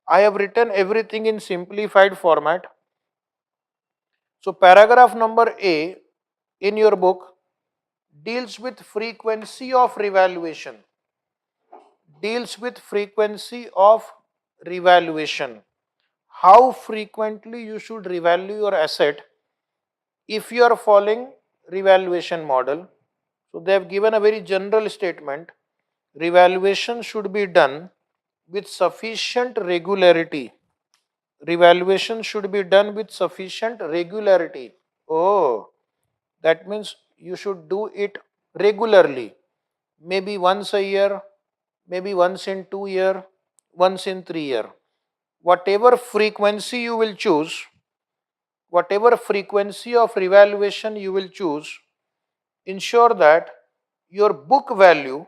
I have written everything in simplified format. So paragraph number A in your book deals with frequency of revaluation. Deals with frequency of revaluation. How frequently you should revalue your asset if you are following revaluation model, so they have given a very general statement. Revaluation should be done with sufficient regularity. Revaluation should be done with sufficient regularity. Oh, that means you should do it regularly. Maybe once a year, maybe once in 2 year, once in 3 year. Whatever frequency you will choose, whatever frequency of revaluation you will choose, ensure that your book value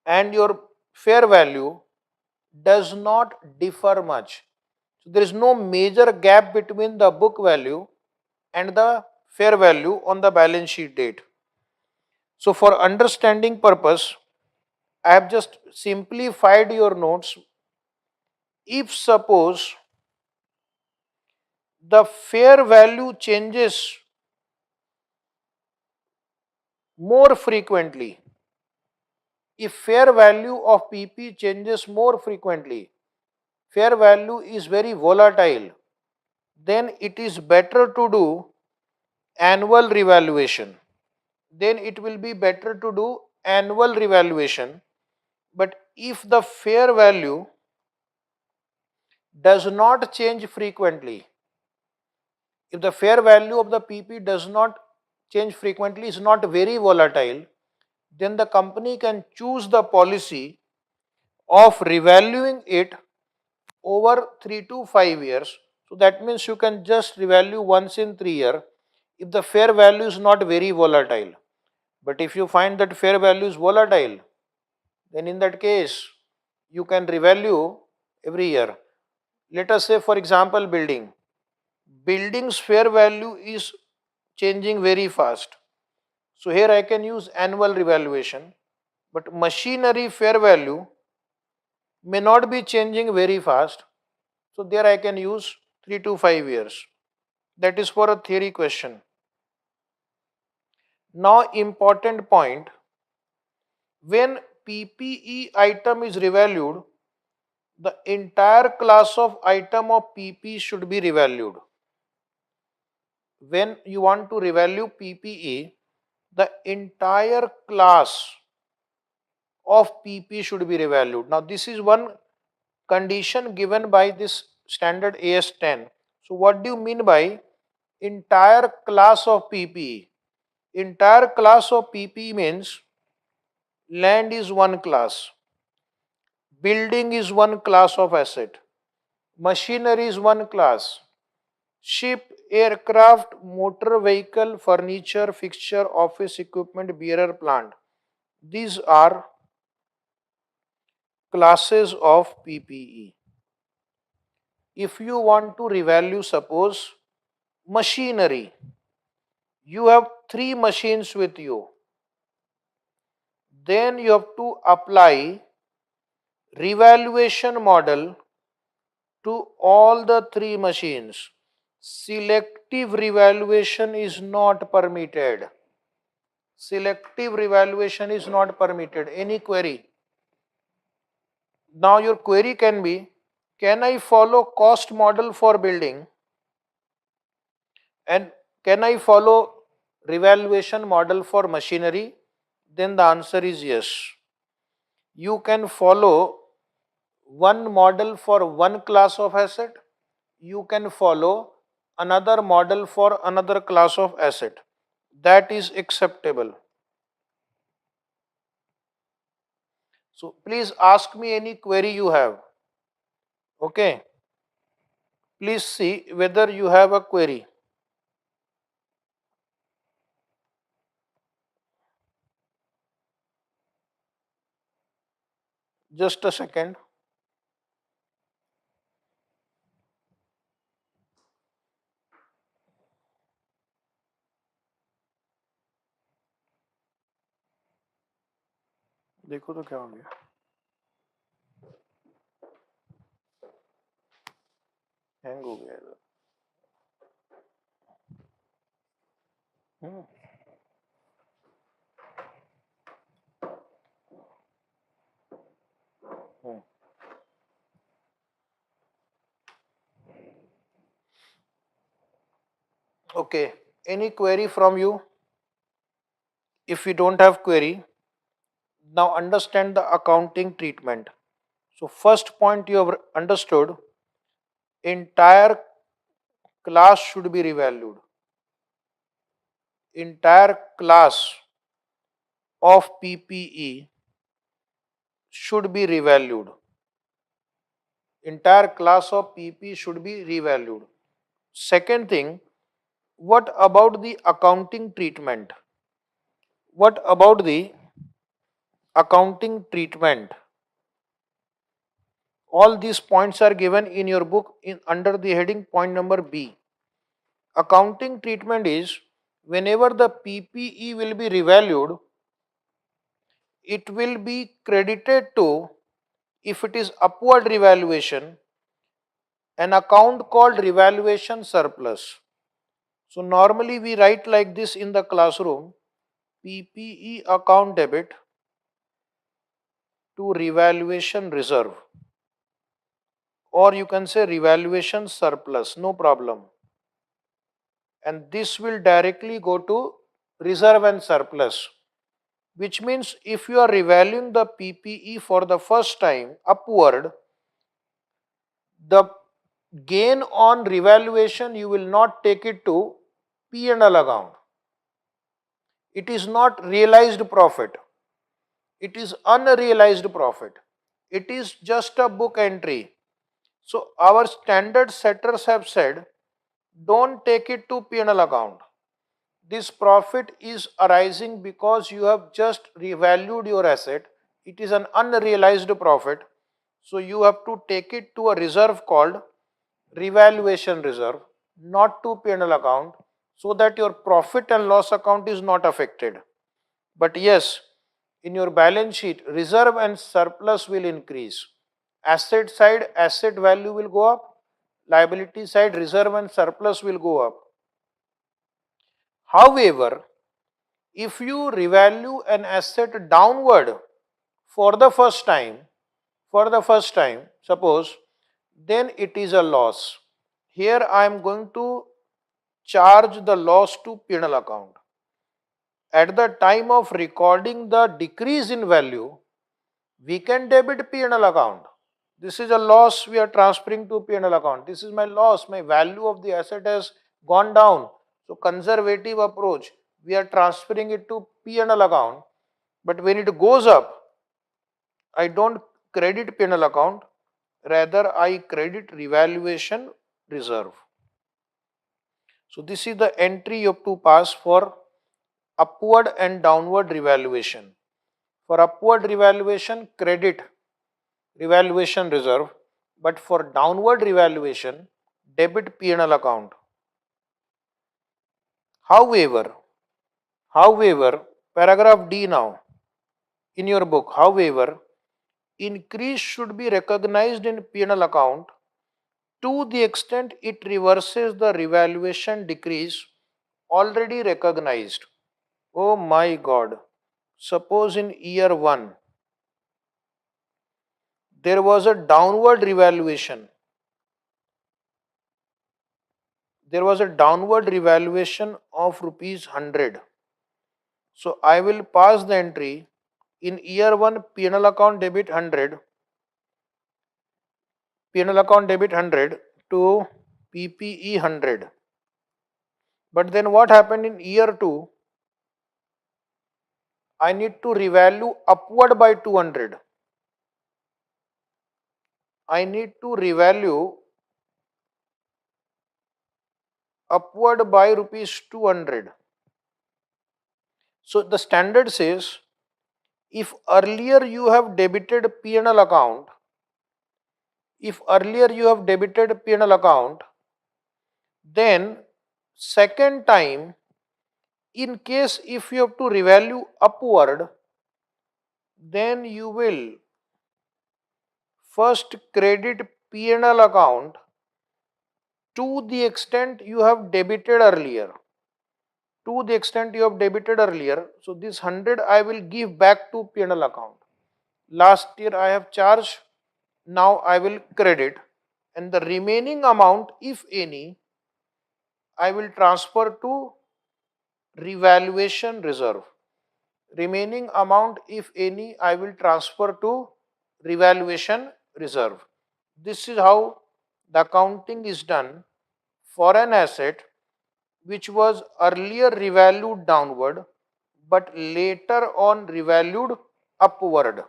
and your fair value does not differ much. So there is no major gap between the book value and the fair value on the balance sheet date. So for understanding purpose, I have just simplified your notes. If suppose the fair value changes more frequently, if fair value of PP changes more frequently, fair value is very volatile, then it is better to do annual revaluation. Then it will be better to do annual revaluation. But if the fair value does not change frequently, if the fair value of the PP does not change frequently, is not very volatile, then the company can choose the policy of revaluing it over 3 to 5 years. So that means you can just revalue once in 3 years if the fair value is not very volatile. But if you find that fair value is volatile, then in that case you can revalue every year. Let us say, for example, building's fair value is changing very fast. So here I can use annual revaluation, but machinery fair value may not be changing very fast. So there I can use 3 to 5 years. That is for a theory question. Now important point, when PPE item is revalued, the entire class of item of PP should be revalued. When you want to revalue PPE, the entire class of PP should be revalued. Now this is one condition given by this standard AS10. So what do you mean by entire class of PPE? Entire class of PPE means land is one class, building is one class of asset, machinery is one class, ship, aircraft, motor vehicle, furniture, fixture, office equipment, bearer, plant. These are classes of PPE. If you want to revalue, suppose machinery, you have 3 machines with you, then you have to apply revaluation model to all the 3 machines. Selective revaluation is not permitted. Selective revaluation is not permitted. Any query? Now your query can be, can I follow cost model for building and can I follow revaluation model for machinery? Then the answer is yes. You can follow one model for one class of asset, you can follow another model for another class of asset. That is acceptable. So please ask me any query you have. Okay. Please see whether you have a query. Just a second. देखो तो क्या हो गया. Hang हो गया इधर. Okay, any query from you? If you don't have query, now understand the accounting treatment. So first point you have understood, entire class should be revalued. Entire class of PPE should be revalued. Entire class of PP should be revalued. Second thing, what about the accounting treatment? What about the accounting treatment? All these points are given in your book under the heading point number B. Accounting treatment is whenever the PPE will be revalued, it will be credited to, if it is upward revaluation, an account called revaluation surplus. So normally we write like this in the classroom, PPE account debit to revaluation reserve, or you can say revaluation surplus, no problem. And this will directly go to reserve and surplus, which means if you are revaluing the PPE for the first time upward, the gain on revaluation you will not take it to P&L account. It is not realized profit. It is unrealized profit. It is just a book entry. So our standard setters have said, don't take it to P&L account. This profit is arising because you have just revalued your asset. It is an unrealized profit. So you have to take it to a reserve called revaluation reserve, not to P&L account, so that your profit and loss account is not affected. But yes, in your balance sheet, reserve and surplus will increase. Asset side, asset value will go up. Liability side, reserve and surplus will go up. However, if you revalue an asset downward for the first time, suppose, then it is a loss. Here I am going to charge the loss to P&L account. At the time of recording the decrease in value, we can debit P&L account. This is a loss we are transferring to P&L account. This is my loss. My value of the asset has gone down. So conservative approach, we are transferring it to P&L account. But when it goes up, I don't credit P&L account. Rather, I credit revaluation reserve. So this is the entry you have to pass for upward and downward revaluation. For upward revaluation, credit revaluation reserve, but for downward revaluation, debit P&L account. However, paragraph D now in your book, however, increase should be recognized in P&L account to the extent it reverses the revaluation decrease already recognized. Oh my God. Suppose in year 1, there was a downward revaluation. There was a downward revaluation of rupees 100. So I will pass the entry in year 1 P&L account debit 100, P&L account debit 100 to PPE 100. But then what happened in year 2? I need to revalue upward by 200. I need to revalue upward by rupees 200. So the standard says, if earlier you have debited P&L account, then second time, in case if you have to revalue upward, then you will first credit P&L account to the extent you have debited earlier. So this 100 I will give back to P&L account. Last year I have charged, now I will credit, and the remaining amount, if any, I will transfer to revaluation reserve. Remaining amount, if any, I will transfer to revaluation reserve. This is how the accounting is done for an asset which was earlier revalued downward but later on revalued upward.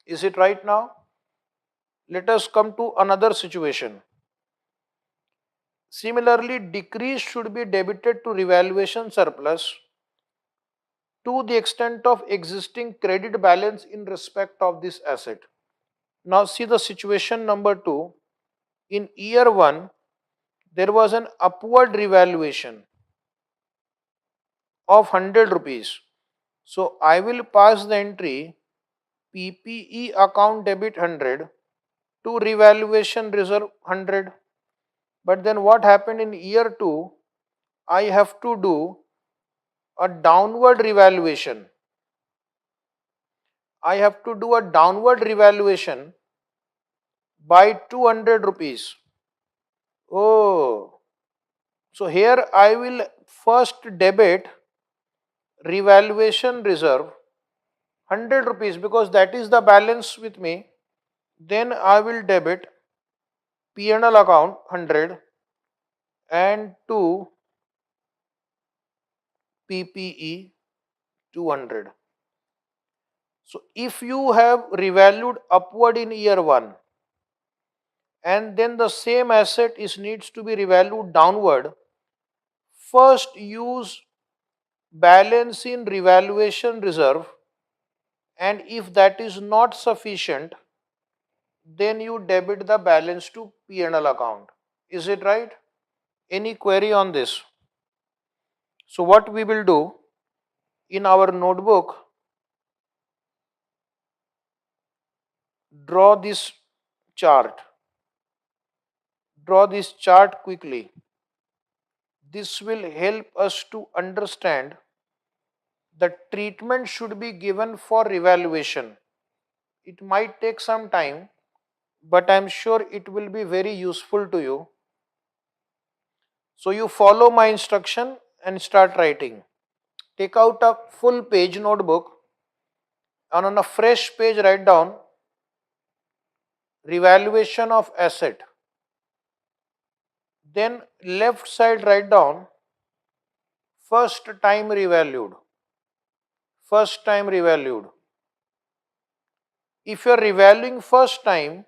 Is it right now? Let us come to another situation. Similarly, decrease should be debited to revaluation surplus to the extent of existing credit balance in respect of this asset. Now see the situation number 2. In year 1, there was an upward revaluation of 100 rupees. So I will pass the entry PPE account debit 100 to revaluation reserve 100. But then what happened in year 2? I have to do a downward revaluation. I have to do a downward revaluation by 200 rupees. Oh, so here I will first debit revaluation reserve 100 rupees because that is the balance with me. Then I will debit P&L account 100 and to PPE 200. So if you have revalued upward in year 1 and then the same asset is needs to be revalued downward, first use balance in revaluation reserve, and if that is not sufficient, then you debit the balance to P&L account. Is it right? Any query on this? So what we will do in our notebook, draw this chart. Draw this chart quickly. This will help us to understand the treatment should be given for revaluation. It might take some time, but I am sure it will be very useful to you. So you follow my instruction and start writing. Take out a full page notebook and on a fresh page write down revaluation of asset. Then left side write down first time revalued. First time revalued. If you are revaluing first time,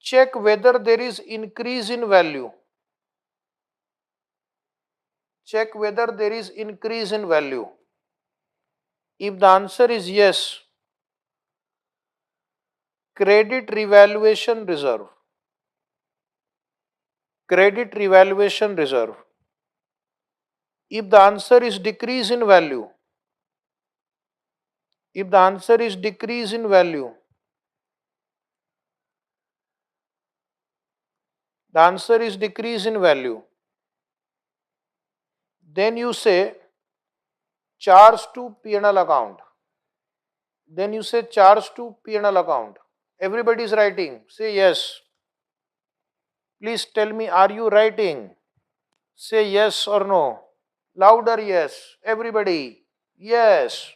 check whether there is increase in value. Check whether there is increase in value. If the answer is yes, credit revaluation reserve. Credit revaluation reserve. If the answer is decrease in value, if the answer is decrease in value, the answer is decrease in value, then you say charge to P&L account. Then you say charge to P&L account. Everybody is writing. Say yes. Please tell me, are you writing? Say yes or no. Louder yes. Everybody. Yes.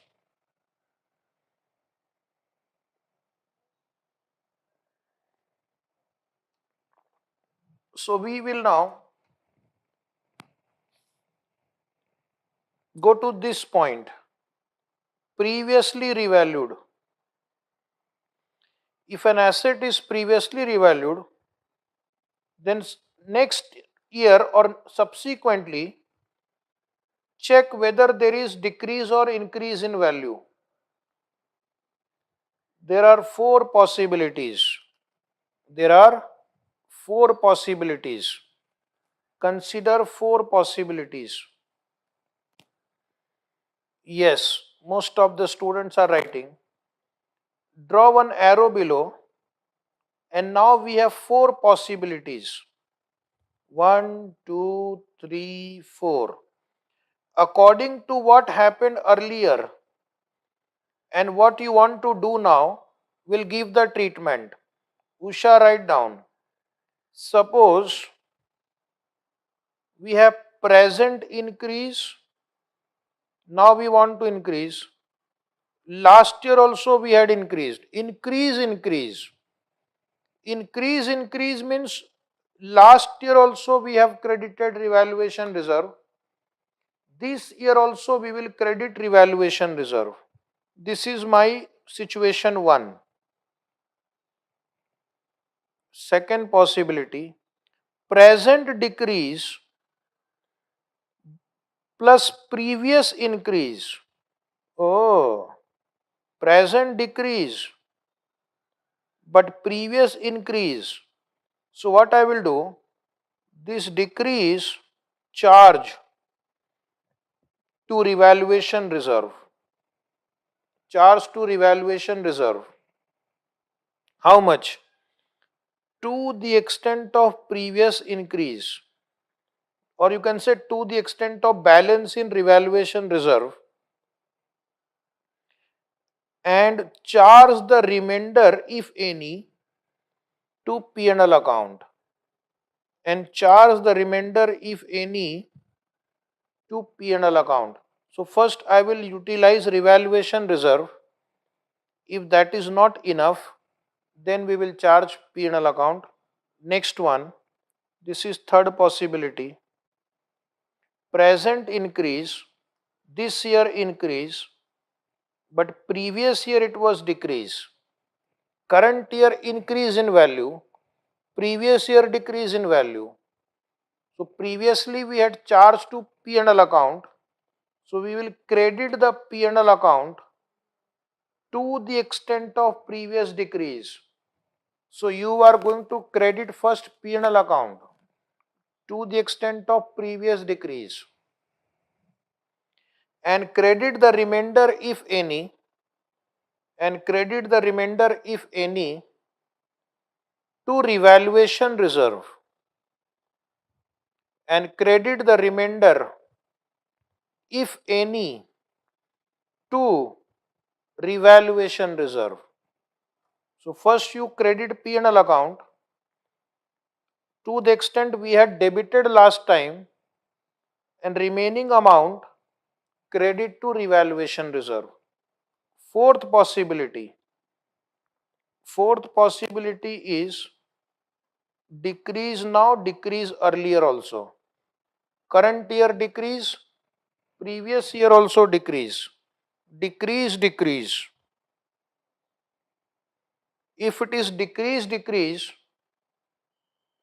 So we will now go to this point. Previously revalued. If an asset is previously revalued, then next year or subsequently check whether there is decrease or increase in value. There are four possibilities. There are four possibilities. Consider four possibilities. Yes, most of the students are writing. Draw one arrow below, and now we have four possibilities. 1, 2, 3, 4. According to what happened earlier and what you want to do now will give the treatment. Usha, write down. Suppose we have present increase, now we want to increase. Last year also we had increased. Increase means last year also we have credited revaluation reserve. This year also we will credit revaluation reserve. This is my situation 1. Second possibility, present decrease plus previous increase. Oh, present decrease but previous increase. So what I will do, this decrease charge to revaluation reserve. Charge to revaluation reserve. How much? To the extent of previous increase, or you can say to the extent of balance in revaluation reserve, and charge the remainder, if any, to P&L account, and charge the remainder, if any, to P&L account. So first I will utilize revaluation reserve. If that is not enough, then we will charge P&L account. Next one, this is third possibility. Present increase, this year increase, but previous year it was decrease. Current year increase in value, previous year decrease in value. So previously we had charged to P&L account. So we will credit the P&L account to the extent of previous decrease. So you are going to credit first P&L account to the extent of previous decrease and credit the remainder, if any, to revaluation reserve, and credit the remainder, if any, to revaluation reserve. So first you credit P&L account to the extent we had debited last time, and remaining amount credit to revaluation reserve. Fourth possibility is decrease now, decrease earlier also. Current year decrease, previous year also decrease. Decrease. If it is decrease,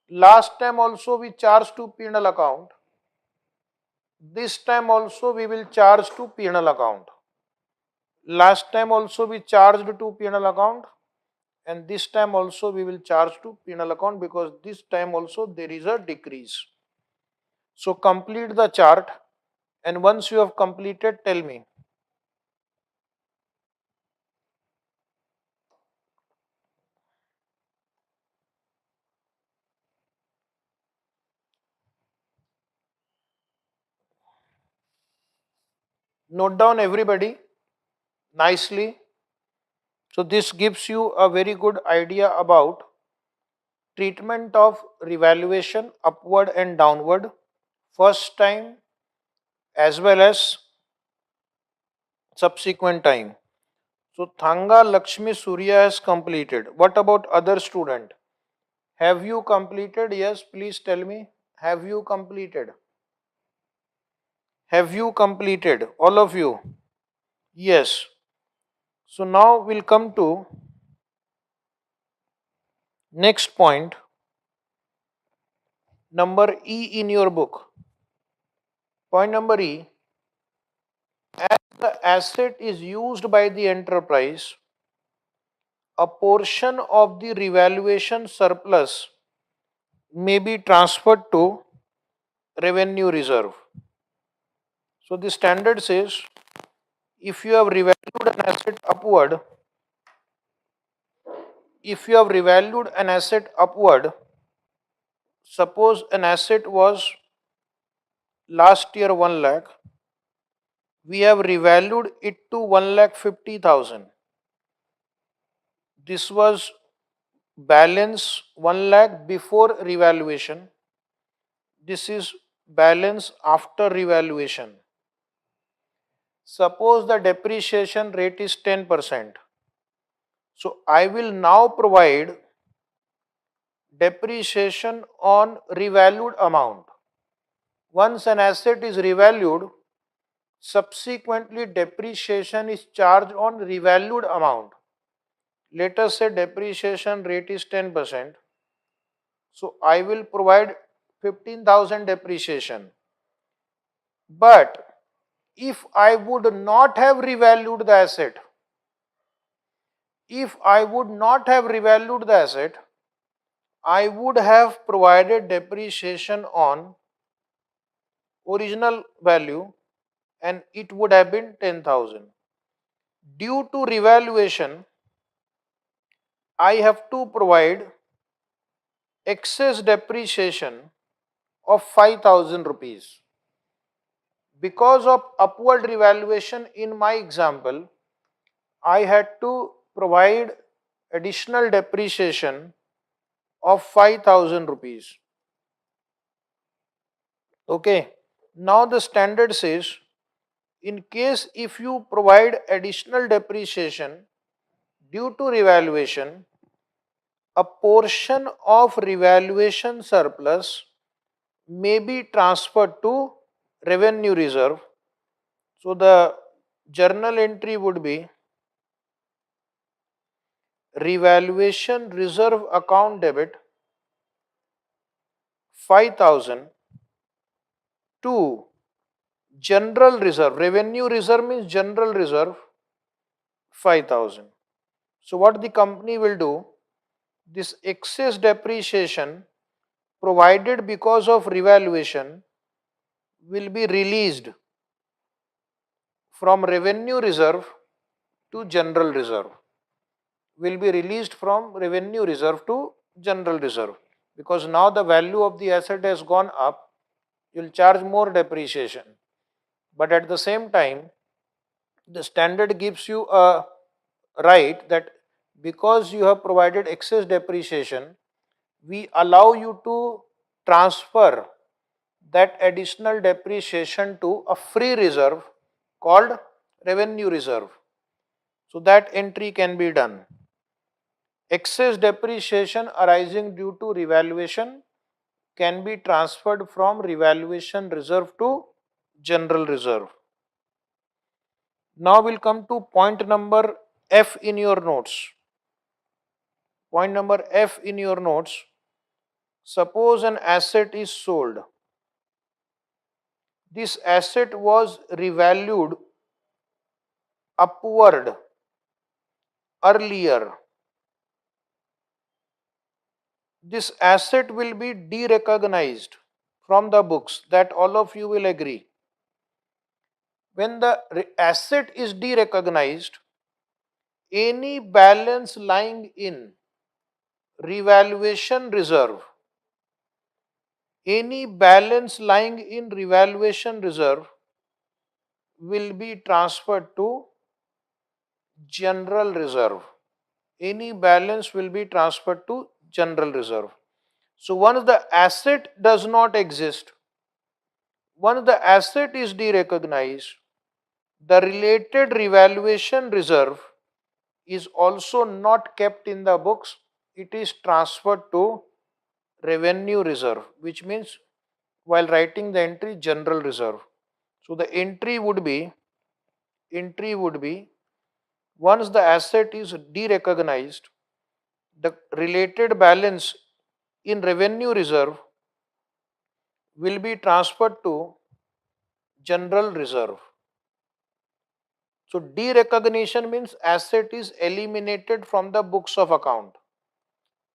last time also we charged to P&L account. This time also we will charge to P&L account. Last time also we charged to P&L account, and this time also we will charge to P&L account, because this time also there is a decrease. So complete the chart, and once you have completed, tell me. Note down everybody nicely. So this gives you a very good idea about treatment of revaluation upward and downward, first time as well as subsequent time. So Thanga Lakshmi Surya has completed. What about other student? Have you completed? Yes, please tell me. Have you completed? Have you completed? All of you? Yes. So now we'll come to next point, number E in your book. Point number E, as the asset is used by the enterprise, a portion of the revaluation surplus may be transferred to revenue reserve. So the standard says, if you have revalued an asset upward, suppose an asset was last year 1 lakh, we have revalued it to 1,50,000. This was balance 1 lakh before revaluation. This is balance after revaluation. Suppose the depreciation rate is 10%. So I will now provide depreciation on revalued amount. Once an asset is revalued, subsequently depreciation is charged on revalued amount. Let us say depreciation rate is 10%. So I will provide 15,000 depreciation. But if I would not have revalued the asset, if I would not have revalued the asset, I would have provided depreciation on original value and it would have been 10,000. Due to revaluation, I have to provide excess depreciation of 5,000 rupees. Because of upward revaluation in my example, I had to provide additional depreciation of 5,000 rupees. Okay. Now the standard says, in case if you provide additional depreciation due to revaluation, a portion of revaluation surplus may be transferred to revenue reserve. So the journal entry would be revaluation reserve account debit 5,000 to general reserve. Revenue reserve means general reserve 5,000. So what the company will do, this excess depreciation provided because of revaluation will be released from revenue reserve to general reserve. Will be released from revenue reserve to general reserve, because now the value of the asset has gone up, you will charge more depreciation. But at the same time, the standard gives you a right that because you have provided excess depreciation, we allow you to transfer that additional depreciation to a free reserve called revenue reserve. So that entry can be done. Excess depreciation arising due to revaluation can be transferred from revaluation reserve to general reserve. Now we'll come to point number F in your notes. Point number F in your notes. Suppose an asset is sold. This asset was revalued upward earlier. This asset will be derecognized from the books, that all of you will agree. When the asset is derecognized, any balance lying in revaluation reserve, any balance lying in revaluation reserve will be transferred to general reserve. Any balance will be transferred to general reserve. So once the asset does not exist, once the asset is derecognized, the related revaluation reserve is also not kept in the books, it is transferred to revenue reserve, which means while writing the entry general reserve. So the entry would be once the asset is derecognized, the related balance in revenue reserve will be transferred to general reserve. So derecognition means asset is eliminated from the books of account.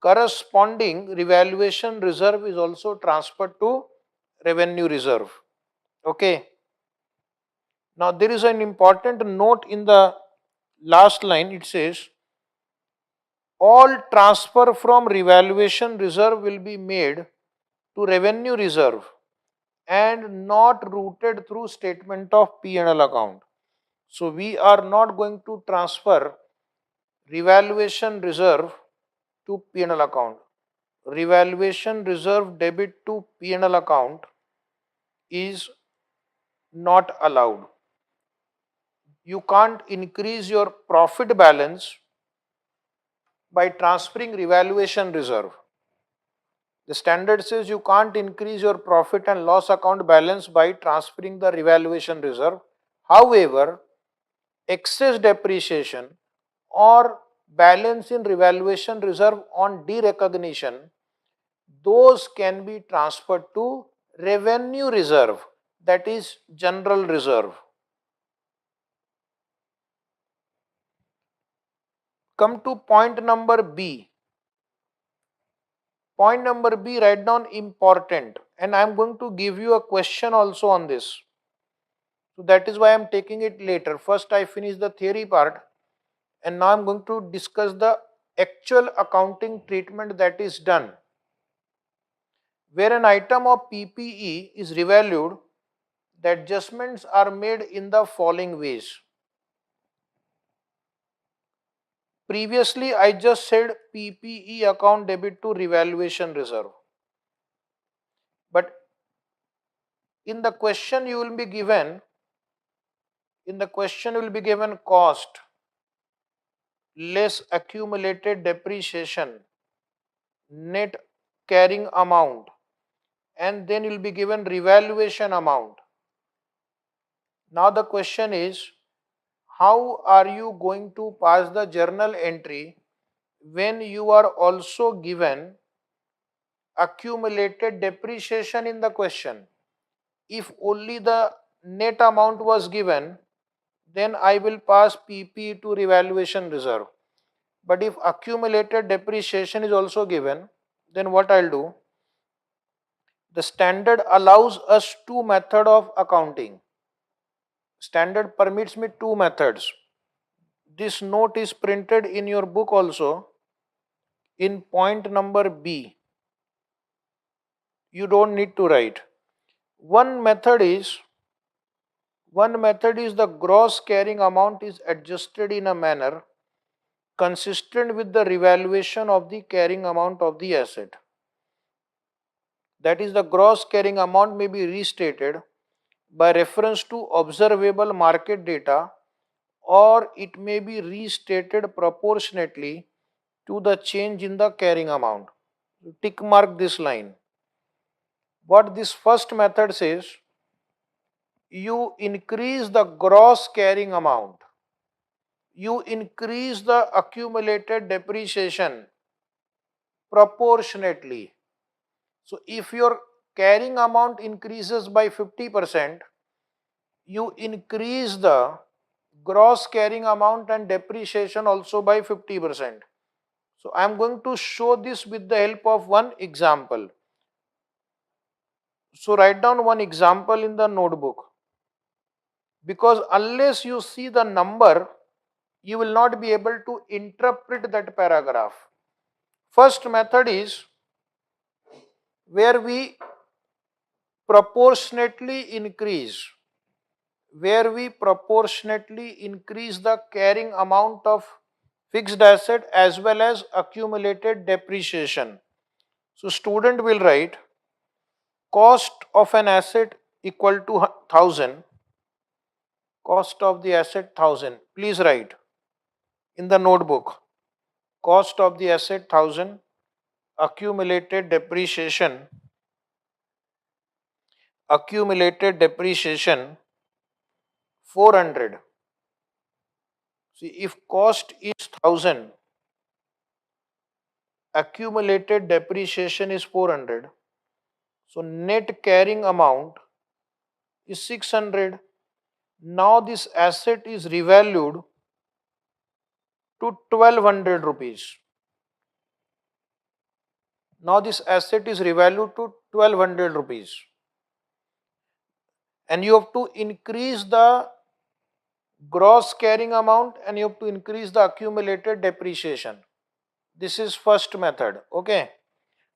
Corresponding revaluation reserve is also transferred to revenue reserve. Okay. Now there is an important note in the last line. It says all transfer from revaluation reserve will be made to revenue reserve and not routed through statement of P&L account. So we are not going to transfer revaluation reserve to P&L account. Revaluation reserve debit to P&L account is not allowed. You can't increase your profit balance by transferring revaluation reserve. The standard says you can't increase your profit and loss account balance by transferring the revaluation reserve. However, excess depreciation or balance in revaluation reserve on derecognition, those can be transferred to revenue reserve, that is general reserve. Come to point number B. Point number B, write down important, and I am going to give you a question also on this. So that is why I am taking it later. First I finish the theory part, and now I am going to discuss the actual accounting treatment that is done. Where an item of PPE is revalued, the adjustments are made in the following ways. Previously I just said PPE account debit to revaluation reserve. But in the question you will be given, cost less accumulated depreciation, net carrying amount, and then you will be given revaluation amount. Now the question is, how are you going to pass the journal entry when you are also given accumulated depreciation in the question? If only the net amount was given, then I will pass PP to revaluation reserve. But if accumulated depreciation is also given, then what I'll do? The standard allows us two methods of accounting. Standard permits me two methods. This note is printed in your book also in point number B. You don't need to write. One method is the gross carrying amount is adjusted in a manner consistent with the revaluation of the carrying amount of the asset. That is, the gross carrying amount may be restated by reference to observable market data, or it may be restated proportionately to the change in the carrying amount. Tick mark this line. What this first method says, you increase the gross carrying amount, you increase the accumulated depreciation proportionately. So if your carrying amount increases by 50%, you increase the gross carrying amount and depreciation also by 50%. So I am going to show this with the help of one example. So write down one example in the notebook, because unless you see the number, you will not be able to interpret that paragraph. First method is where we proportionately increase the carrying amount of fixed asset as well as accumulated depreciation. So student will write cost of an asset equal to 1000, cost of the asset 1000. Please write in the notebook, cost of the asset 1000, accumulated depreciation 400. See, if cost is 1000, accumulated depreciation is 400, so net carrying amount is 600. Now this asset is revalued to 1200 rupees. Now this asset is revalued to 1200 rupees. And you have to increase the gross carrying amount and you have to increase the accumulated depreciation. This is first method. Okay.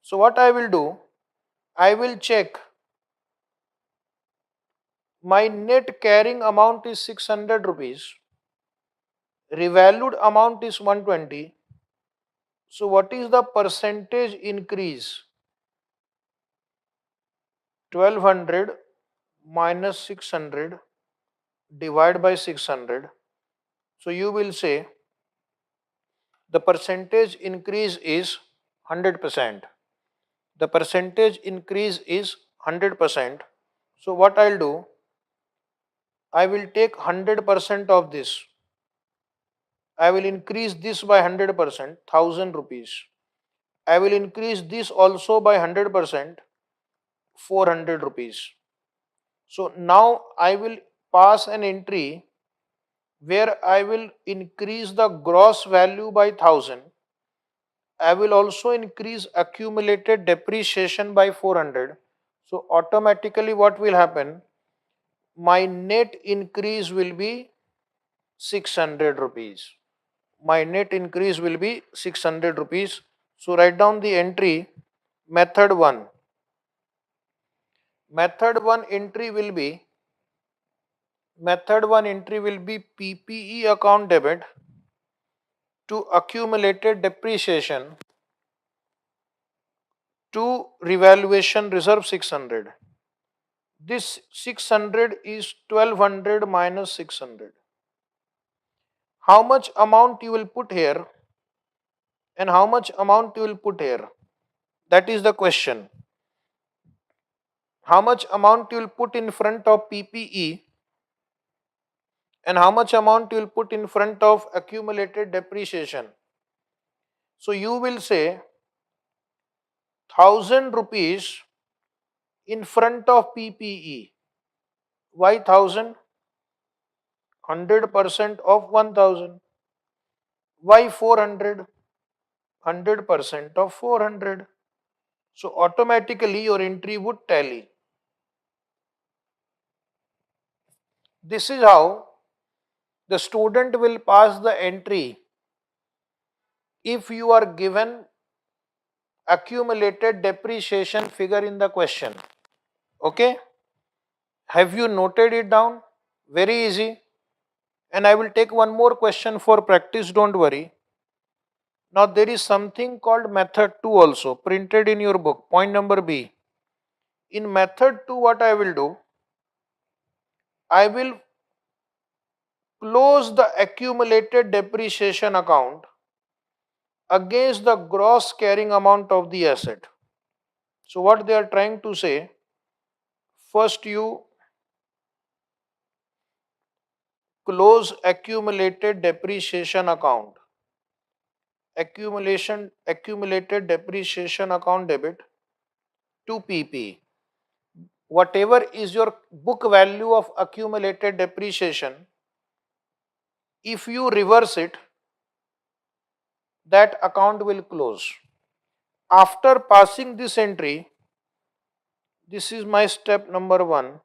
So what I will do, I will check my net carrying amount is 600 rupees, revalued amount is 120, So what is the percentage increase? 1200 minus 600 divided by 600. So you will say the percentage increase is 100%. The percentage increase is 100%. So what I'll do, I will take 100% of this. I will increase this by 100%, 1000 rupees. I will increase this also by 100%, 400 rupees. So now I will pass an entry where I will increase the gross value by 1000. I will also increase accumulated depreciation by 400. So automatically what will happen? My net increase will be 600 rupees. My net increase will be 600 rupees. So write down the entry method 1. Method 1 entry will be PPE account debit to accumulated depreciation to revaluation reserve 600. This 600 is 1200 minus 600. How much amount you will put here and how much amount you will put here? That is the question. How much amount you will put in front of PPE and how much amount you will put in front of accumulated depreciation? So you will say 1000 rupees in front of PPE. Why 1000? 100% of 1000. Why 400? 100% of 400. So automatically your entry would tally. This is how the student will pass the entry if you are given accumulated depreciation figure in the question. Okay? Have you noted it down? Very easy. And I will take one more question for practice, don't worry. Now there is something called method 2 also printed in your book. Point number B. In method 2 what I will do? I will close the accumulated depreciation account against the gross carrying amount of the asset. So what they are trying to say, first you close accumulated depreciation account, accumulated depreciation account debit to PP. Whatever is your book value of accumulated depreciation, if you reverse it, that account will close. After passing this entry, this is my step number 1.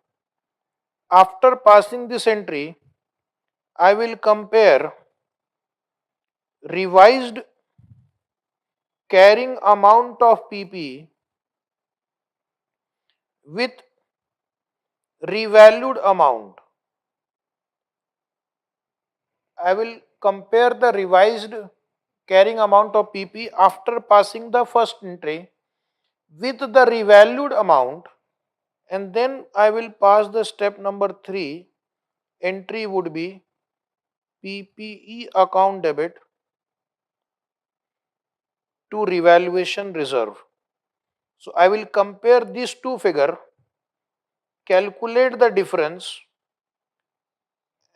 After passing this entry, I will compare revised carrying amount of PP with revalued amount. I will compare the revised carrying amount of PP after passing the first entry with the revalued amount, and then I will pass the step number 3. Entry would be PPE account debit to revaluation reserve. So I will compare these two figures, calculate the difference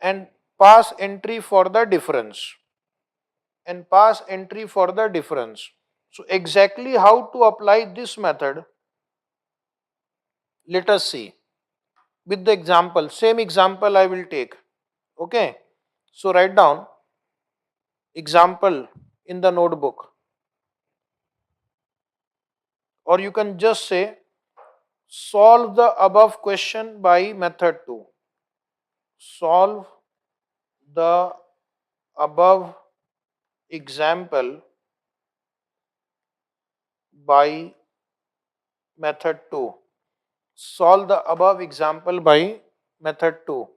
and pass entry for the difference. So exactly how to apply this method, let us see. With the example, same example I will take. Okay. So write down example in the notebook. Or you can just say solve the above question by method 2. Solve the above example by method 2. Solve the above example by method 2.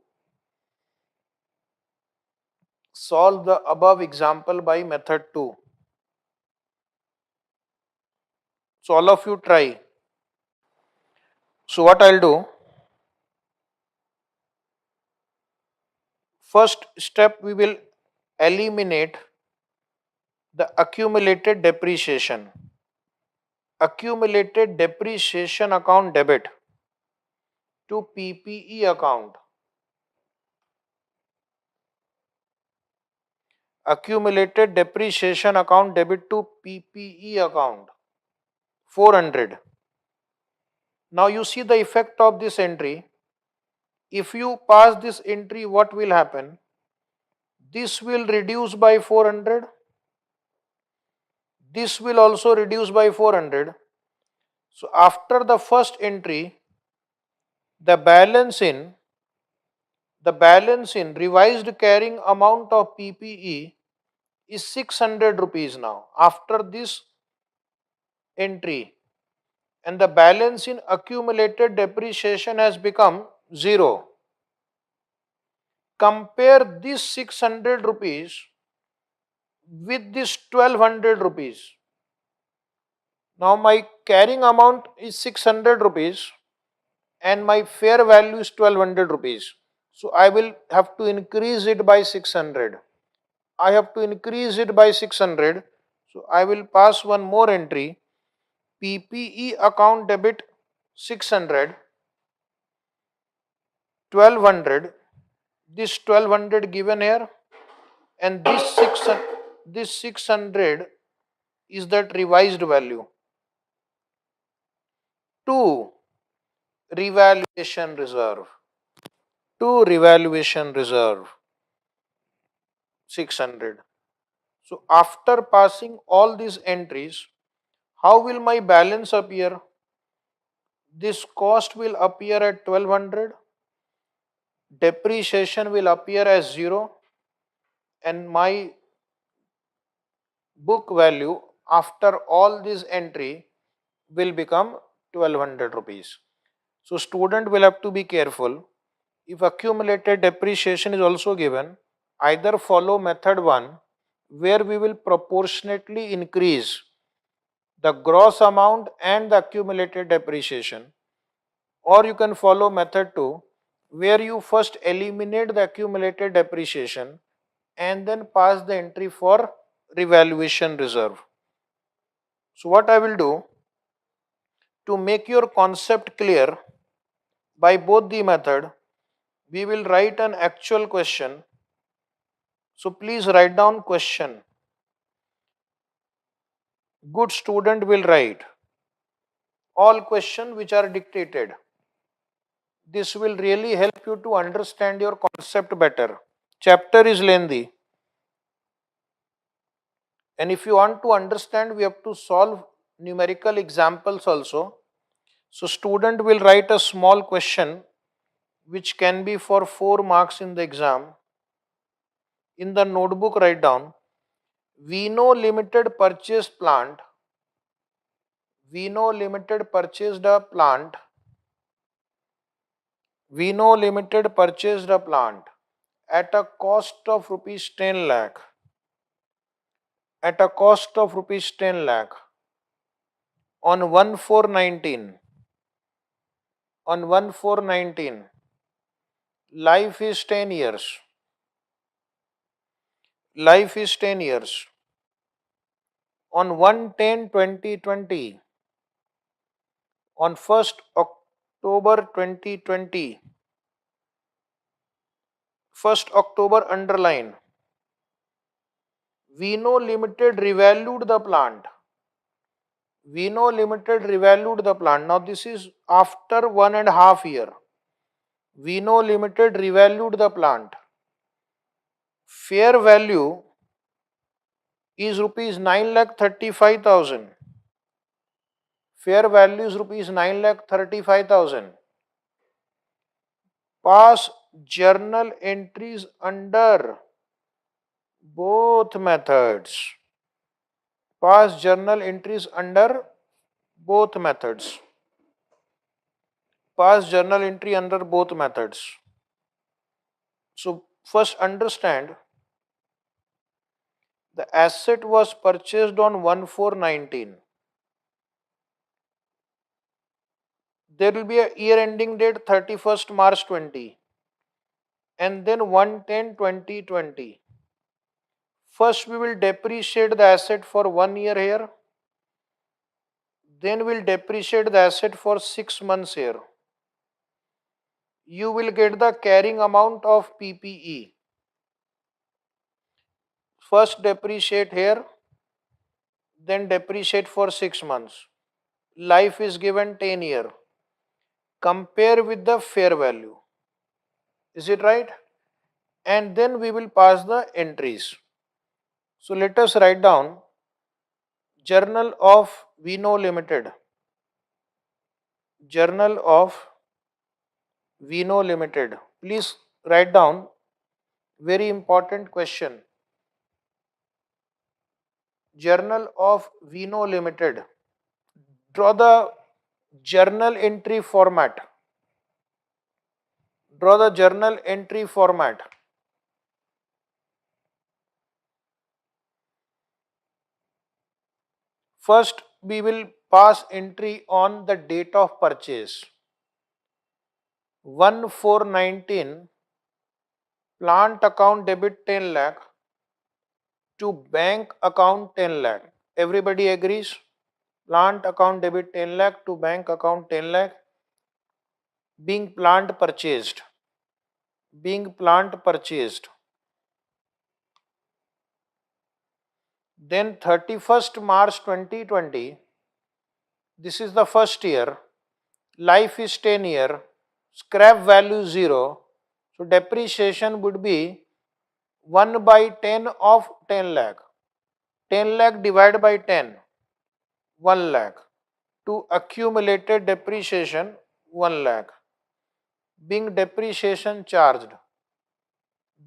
Solve the above example by method 2. So all of you try. So what I'll do, first step we will eliminate the accumulated depreciation. Accumulated depreciation account debit to PPE account. Accumulated depreciation account debit to PPE account 400. Now you see the effect of this entry. If you pass this entry, what will happen? This will reduce by 400. This will also reduce by 400. So after the first entry, the balance in revised carrying amount of PPE is 600 rupees now. After this entry, and the balance in accumulated depreciation has become 0. Compare this 600 rupees with this 1200 rupees. Now my carrying amount is 600 rupees and my fair value is 1200 rupees. So I will have to increase it by 600. I have to increase it by 600. So I will pass one more entry. PPE account debit 600, 1200, this 1200 given here, and this 600 is that revised value. 2 revaluation reserve. 2 revaluation reserve 600. So after passing all these entries, how will my balance appear? This cost will appear at 1200, depreciation will appear as 0, and my book value after all this entry will become 1200 rupees. So student will have to be careful. If accumulated depreciation is also given, either follow method 1 where we will proportionately increase the gross amount and the accumulated depreciation, or you can follow method 2 where you first eliminate the accumulated depreciation and then pass the entry for revaluation reserve. So what I will do, to make your concept clear by both the method, we will write an actual question. So please write down question. Good student will write all questions which are dictated. This will really help you to understand your concept better. Chapter is lengthy, and if you want to understand, we have to solve numerical examples also. So student will write a small question which can be for 4 marks in the exam. In the notebook write down, Vino Limited purchased plant. Vino Limited purchased a plant. Vino Limited purchased a plant at a cost of rupees 10 lakh. At a cost of rupees 10 lakh on 1419. On 1419. Life is 10 years. Life is 10 years. On 1/10/2020. On 1st October 2020. 1st October underline. Vino Limited revalued the plant. Vino Limited revalued the plant. Now this is after 1.5 year. Vino Limited revalued the plant. Fair value is rupees 9,35,000. Fair value is rupees 9,35,000. Pass journal entries under both methods. Pass journal entries under both methods. Pass journal entry under both methods. So first understand, the asset was purchased on 1419. There will be a year ending date 31st March 20 and then 1/10/2020. First we will depreciate the asset for 1 year here, then we'll depreciate the asset for 6 months here. You will get the carrying amount of PPE. First depreciate here, then depreciate for 6 months. Life is given 10 year. Compare with the fair value. Is it right? And then we will pass the entries. So let us write down Journal of Vino Limited. Journal of Vino Limited. Please write down very important question. Journal of Vino Limited. Draw the journal entry format. Draw the journal entry format. First, we will pass entry on the date of purchase. 1/4/19, plant account debit 10 lakh to bank account 10 lakh. Everybody agrees? Plant account debit 10 lakh to bank account 10 lakh. Being plant purchased. Being plant purchased. Then 31st March 2020, this is the first year, life is 10 year, scrap value 0, so depreciation would be 1/10 of 10 lakh. 10 lakh divided by 10, 1 lakh. To accumulated depreciation, 1 lakh. Being depreciation charged.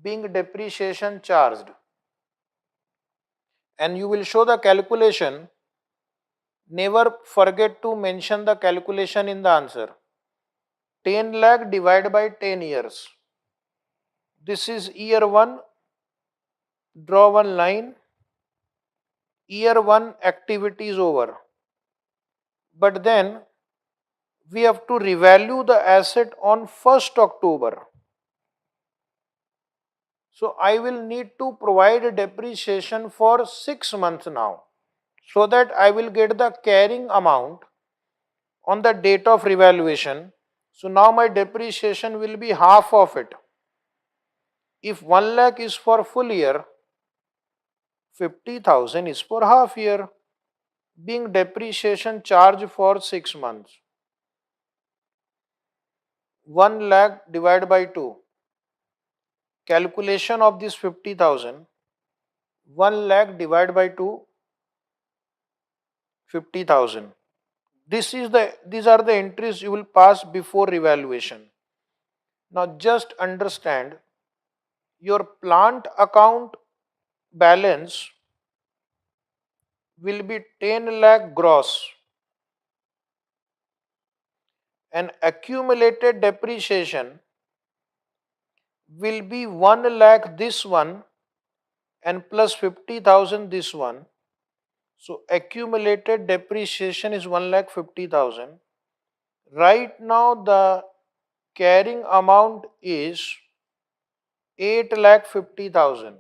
Being depreciation charged. And you will show the calculation. Never forget to mention the calculation in the answer. 10 lakh divided by 10 years. This is year 1. Draw one line. Year 1 activity is over. But then we have to revalue the asset on 1st October. So I will need to provide a depreciation for 6 months now, so that I will get the carrying amount on the date of revaluation. So now my depreciation will be half of it. If 1 lakh is for full year, 50,000 is for half year, being depreciation charge for 6 months. 1 lakh divided by 2. Calculation of this 50,000. 1 lakh divided by 2, 50,000. These are the entries you will pass before revaluation. Now just understand, your plant account balance will be 10 lakh gross and accumulated depreciation will be 1 lakh this one and plus 50,000 this one. So accumulated depreciation is 1,50,000. Right now the carrying amount is 8,50,000.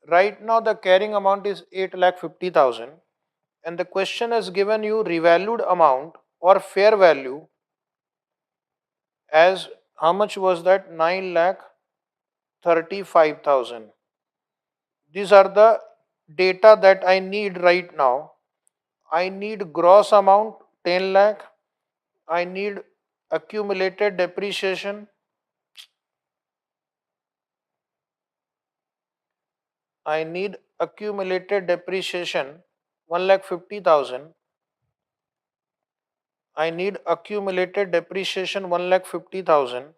Right now the carrying amount is 8,50,000 and the question has given you revalued amount or fair value as how much was that? 9,35,000. These are the data that I need right now. I need gross amount 10 lakh. I need accumulated depreciation. I need accumulated depreciation 1,50,000. I need accumulated depreciation 1,50,000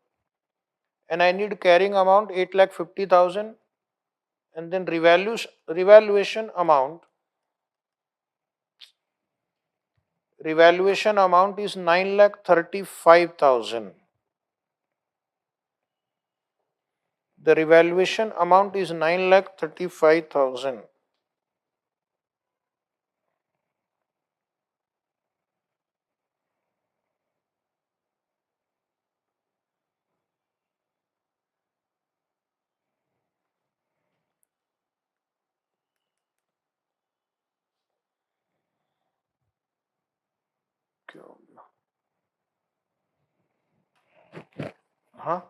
and I need carrying amount 8,50,000 and then revaluation amount. Revaluation amount is 9,35,000. The revaluation amount is 9,35,000. क्यों? हाँ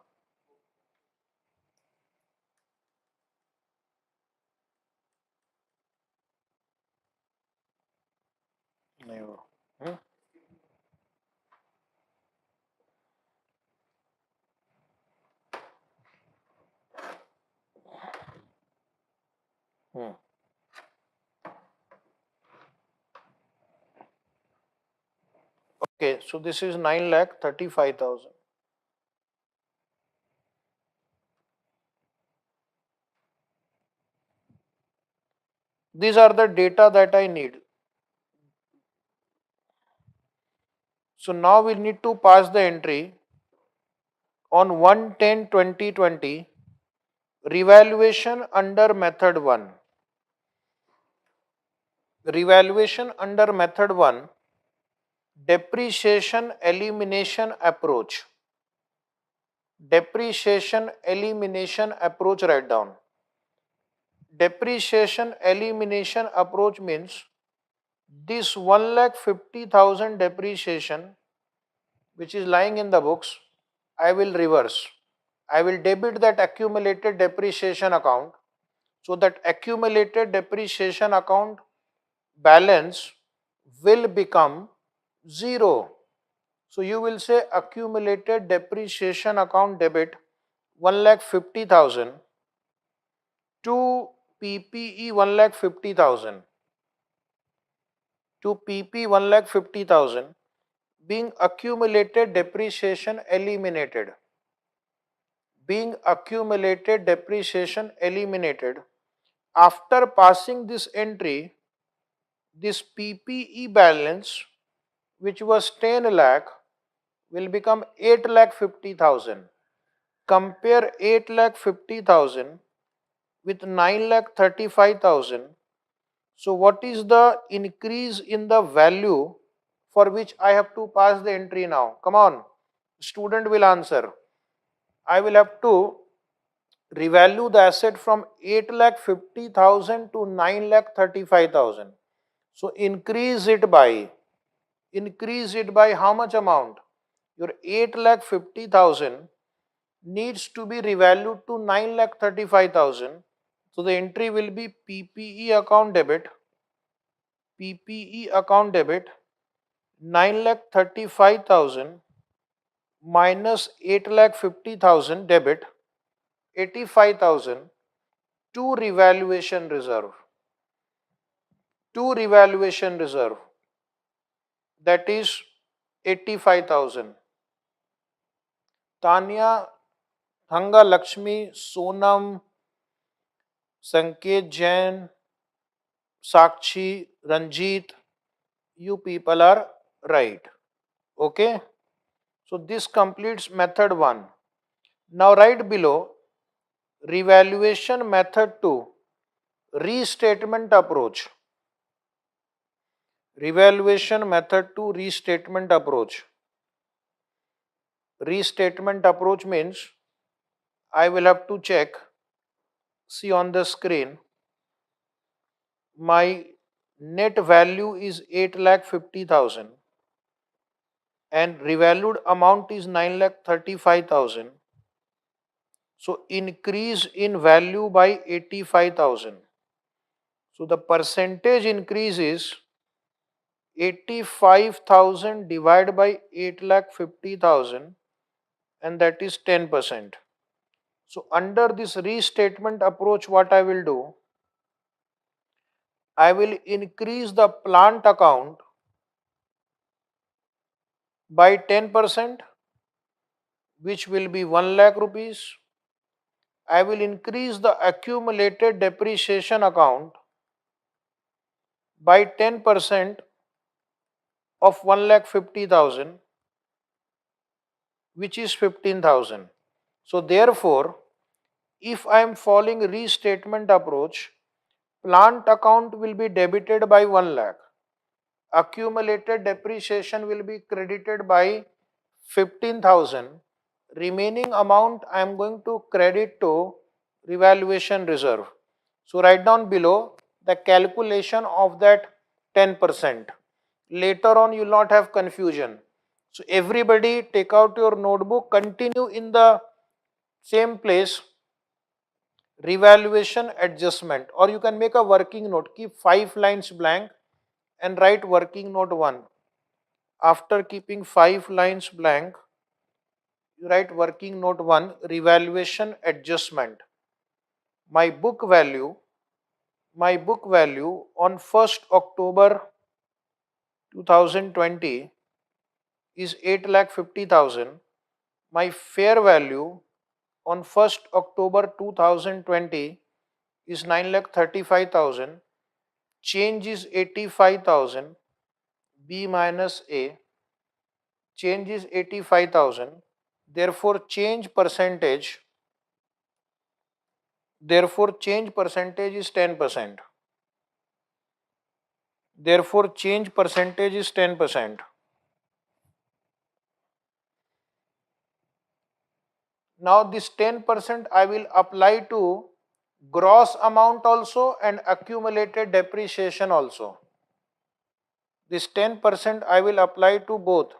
नहीं वो हम्म हम्म Okay, so this is 9,35,000. These are the data that I need. So now we need to pass the entry on 1/10/2020 revaluation under method 1. Revaluation under method 1, depreciation elimination approach. Depreciation elimination approach, write down. Depreciation elimination approach means this 1,50,000 depreciation which is lying in the books, I will reverse. I will debit that accumulated depreciation account. So that accumulated depreciation account balance will become zero. So you will say accumulated depreciation account debit 1,50,000 to PPE 1,50,000 to PP 1,50,000 being accumulated depreciation eliminated. Being accumulated depreciation eliminated. After passing this entry, this PPE balance, which was 10 lakh, will become 8,50,000. Compare 8,50,000 with 9,35,000. So, what is the increase in the value for which I have to pass the entry now? Come on, student will answer. I will have to revalue the asset from 8,50,000 to 9,35,000. So increase it by how much amount? Your 8,50,000 needs to be revalued to 9,35,000. So the entry will be PPE account debit 9,35,000 minus 8,50,000 debit 85,000 to revaluation reserve. To revaluation reserve, that is 85,000. Tanya, Thanga Lakshmi, Sonam, Sanket Jain, Sakshi, Ranjit, you people are right. Okay. So this completes method 1. Now write below revaluation method 2, restatement approach. Revaluation method 2, restatement approach. Restatement approach means I will have to check, see on the screen, my net value is 8,50,000 and revalued amount is 9,35,000. So increase in value by 85,000. So the percentage increase is 85,000 divided by 8,50,000 and that is 10%. So under this restatement approach, what I will do, I will increase the plant account by 10%, which will be 1 lakh rupees. I will increase the accumulated depreciation account by 10% of 1,50,000, which is 15,000. So therefore, if I am following restatement approach, plant account will be debited by 1 lakh. Accumulated depreciation will be credited by 15,000. Remaining amount I am going to credit to revaluation reserve. So write down below the calculation of that 10%. Later on, you will not have confusion. So everybody take out your notebook, continue in the same place, revaluation adjustment, or you can make a working note, keep 5 lines blank and write working note 1. After keeping 5 lines blank, you write working note 1, revaluation adjustment. My book value, on 1st October 2020 is 8,50,000. My fair value on 1st October 2020 is 9,35,000. Change is 85,000. B minus A. Change is 85,000. Therefore, change percentage is 10%. Therefore, change percentage is 10%. Now, this 10% I will apply to gross amount also and accumulated depreciation also. This 10% I will apply to both.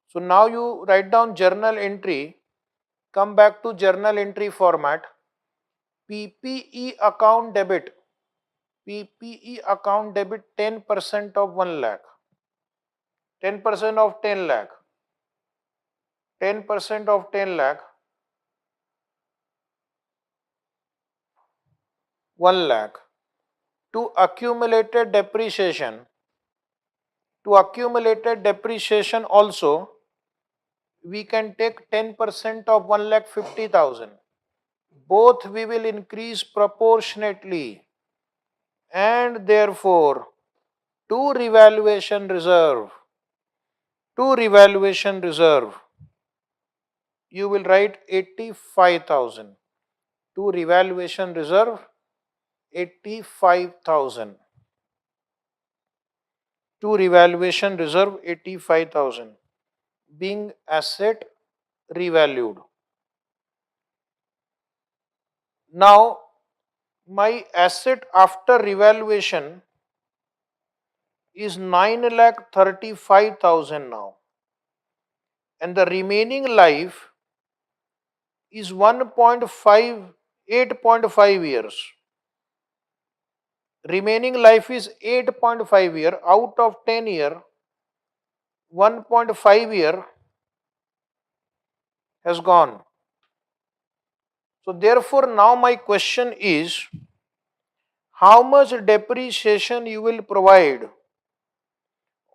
So now you write down journal entry, come back to journal entry format, PPE account debit. PPE account debit 10% of 1 lakh. 10% of 10 lakh. 10% of 10 lakh. 1 lakh. To accumulated depreciation. To accumulated depreciation also, we can take 10% of 1,50,000. Both we will increase proportionately, and therefore to revaluation reserve, you will write 85,000. To revaluation reserve 85,000. To revaluation reserve 85,000 being asset revalued. Now my asset after revaluation is 9,35,000 now, and the remaining life is 8.5 years. Remaining life is 8.5 year. Out of 10 year, 1.5 year has gone. So therefore now my question is, how much depreciation you will provide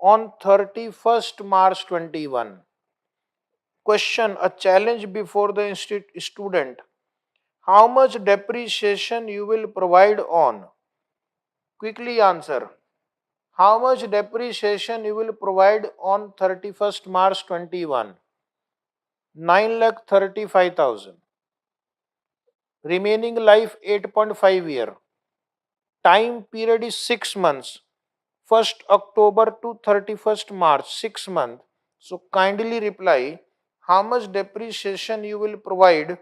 on 31st March 21? Question, a challenge before the student. How much depreciation you will provide on? Quickly answer. How much depreciation you will provide on 31st March 21? 9,35,000. Remaining life 8.5 year. Time period is 6 months. 1st October to 31st March, 6 months. So kindly reply, how much depreciation you will provide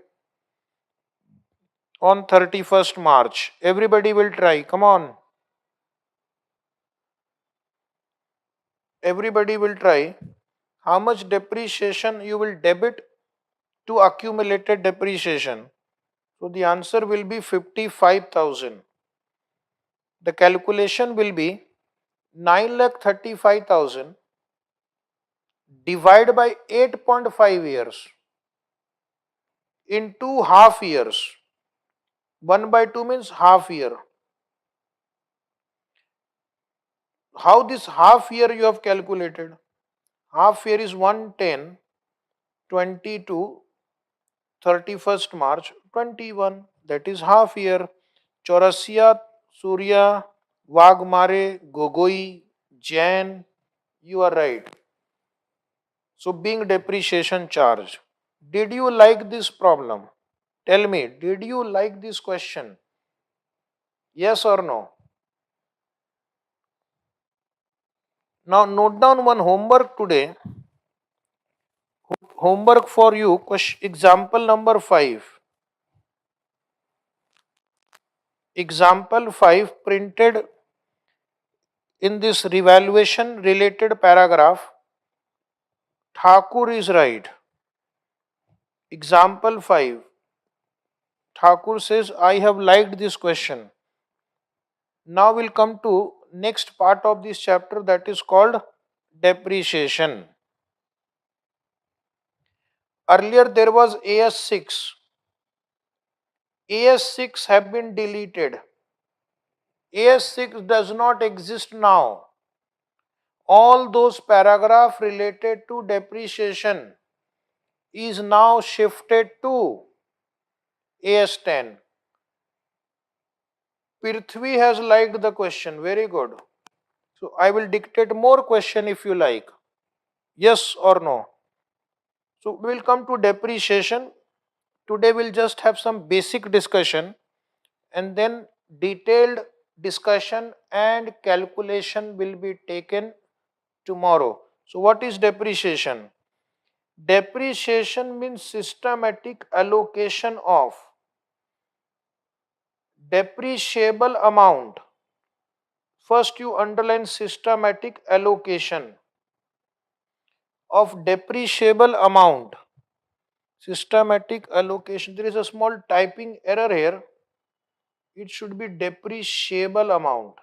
on 31st March. Everybody will try. Come on. Everybody will try. How much depreciation you will debit to accumulated depreciation? So the answer will be 55,000. The calculation will be 9,35,000 divided by 8.5 years in 2 half years. 1/2 means half year. How this half year you have calculated? Half year is 110, 22, 31st March 21. That is half year. Chaurasiya, Surya, Wagmare, Gogoi, Jain. You are right. So being depreciation charge. Did you like this problem? Tell me, did you like this question? Yes or no? Now note down one homework today. Homework for you, example number 5. Example 5 printed in this revaluation related paragraph, Thakur is right. Example 5. Thakur says, I have liked this question. Now we'll come to next part of this chapter, that is called depreciation. Earlier there was AS6. AS6 have been deleted. AS6 does not exist now. All those paragraph related to depreciation is now shifted to AS10. Prithvi has liked the question. Very good. So I will dictate more question if you like. Yes or no? So we will come to depreciation. Today we'll just have some basic discussion and then detailed discussion and calculation will be taken tomorrow. So what is depreciation? Depreciation means systematic allocation of depreciable amount. First you underline systematic allocation of depreciable amount. Systematic allocation. There is a small typing error here. It should be depreciable amount.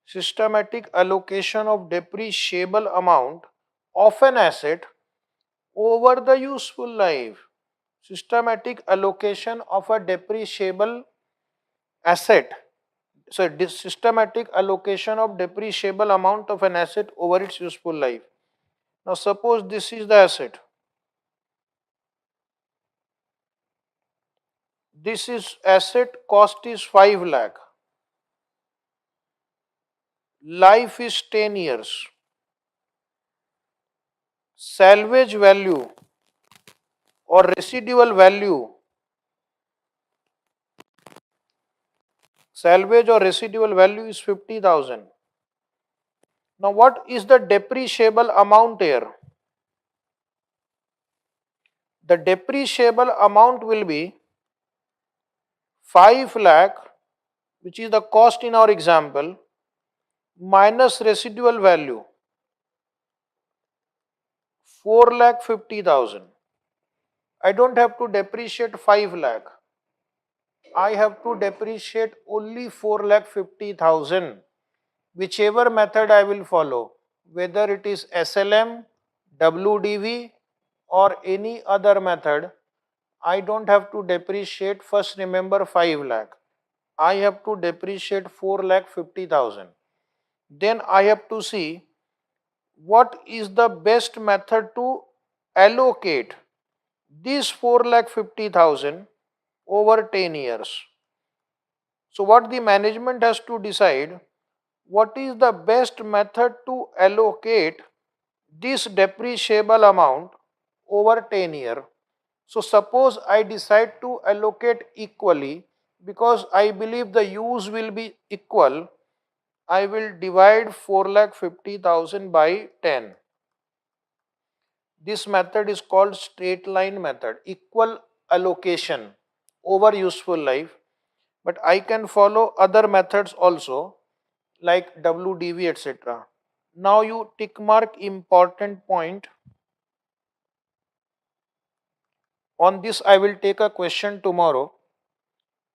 Systematic allocation of depreciable amount of an asset over the useful life. Systematic allocation of a depreciable asset. So, systematic allocation of depreciable amount of an asset over its useful life. Now, suppose this is the asset. This is asset, cost is 5 lakh. Life is 10 years. Salvage value or residual value, salvage or residual value is 50,000. Now what is the depreciable amount here? The depreciable amount will be 5 lakh, which is the cost in our example, minus residual value 4 lakh 50,000. I don't have to depreciate 5 lakh. I have to depreciate only 4 lakh 50,000. Whichever method I will follow, whether it is SLM, WDV or any other method, I don't have to depreciate, first remember 5 lakh. I have to depreciate 4 lakh 50,000. Then I have to see what is the best method to allocate this 4 lakh 50,000 over 10 years. So what the management has to decide, what is the best method to allocate this depreciable amount over 10 years. So suppose I decide to allocate equally, because I believe the use will be equal, I will divide 4,50,000 by 10. This method is called straight line method, equal allocation over useful life. But I can follow other methods also, like WDV, etc. Now you tick mark important point. On this I will take a question tomorrow.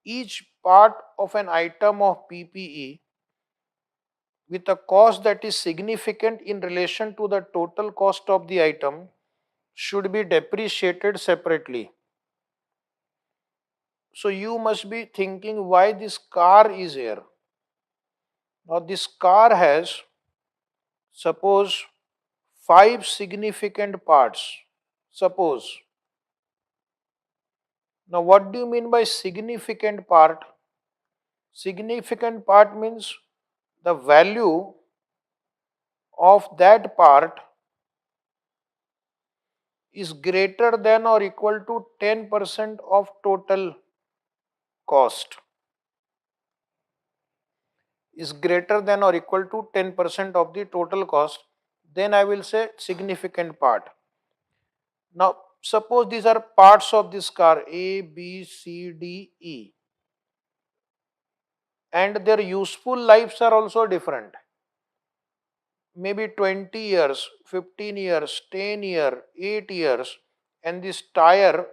Each part of an item of PPE with a cost that is significant in relation to the total cost of the item should be depreciated separately. So you must be thinking why this car is here. Now this car has, suppose, 5 significant parts. Suppose. Now what do you mean by significant part? Significant part means the value of that part is greater than or equal to 10% of total cost. Is greater than or equal to 10% of the total cost, then I will say significant part. Now suppose these are parts of this car, A, B, C, D, E. and their useful lives are also different. Maybe 20 years, 15 years, 10 years, 8 years, and this tire,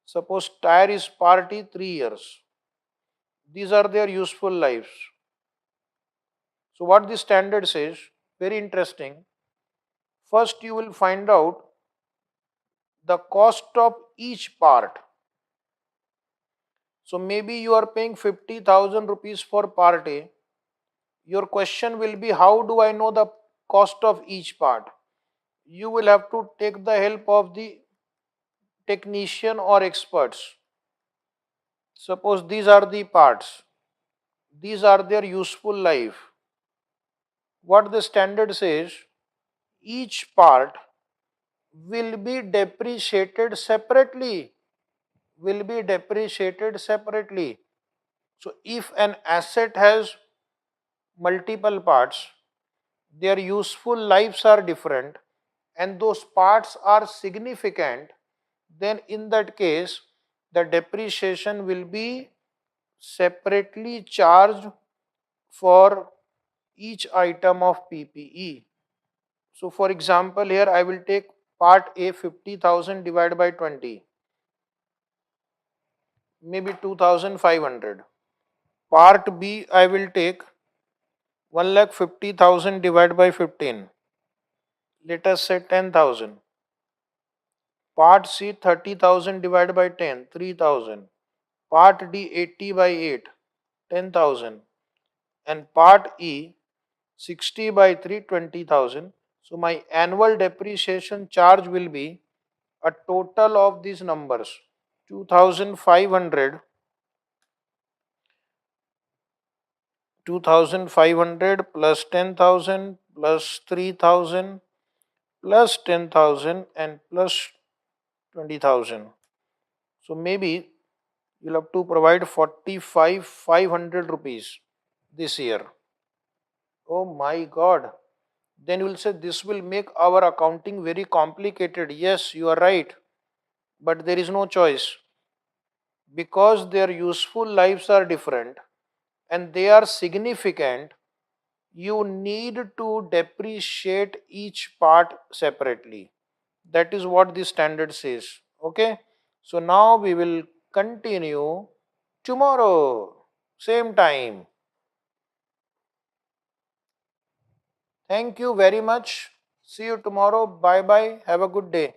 suppose tire is party 3 years. These are their useful lives. So what the standard says, very interesting. First you will find out the cost of each part. So maybe you are paying 50,000 rupees for part A. Your question will be, how do I know the cost of each part? You will have to take the help of the technician or experts. Suppose these are the parts. These are their useful life. What the standard says, each part will be depreciated separately. Will be depreciated separately. So if an asset has multiple parts, their useful lives are different, and those parts are significant, then in that case, the depreciation will be separately charged for each item of PPE. So for example, here I will take part A 50,000 divided by 20, maybe 2,500. Part B I will take 1,50,000 divided by 15, let us say 10,000. Part C 30,000 divided by 10, 3,000. Part D 80 by 8, 10,000. And part E 60 by 3, 20,000. So my annual depreciation charge will be a total of these numbers, 2,500, 2,500 plus 10,000 plus 3,000 plus 10,000 and plus 20,000. So maybe you'll have to provide 45,500 rupees this year. Oh my God. Then you will say this will make our accounting very complicated. Yes, you are right. But there is no choice, because their useful lives are different and they are significant. You need to depreciate each part separately. That is what the standard says. Okay. So now we will continue tomorrow, same time. Thank you very much. See you tomorrow. Bye bye. Have a good day.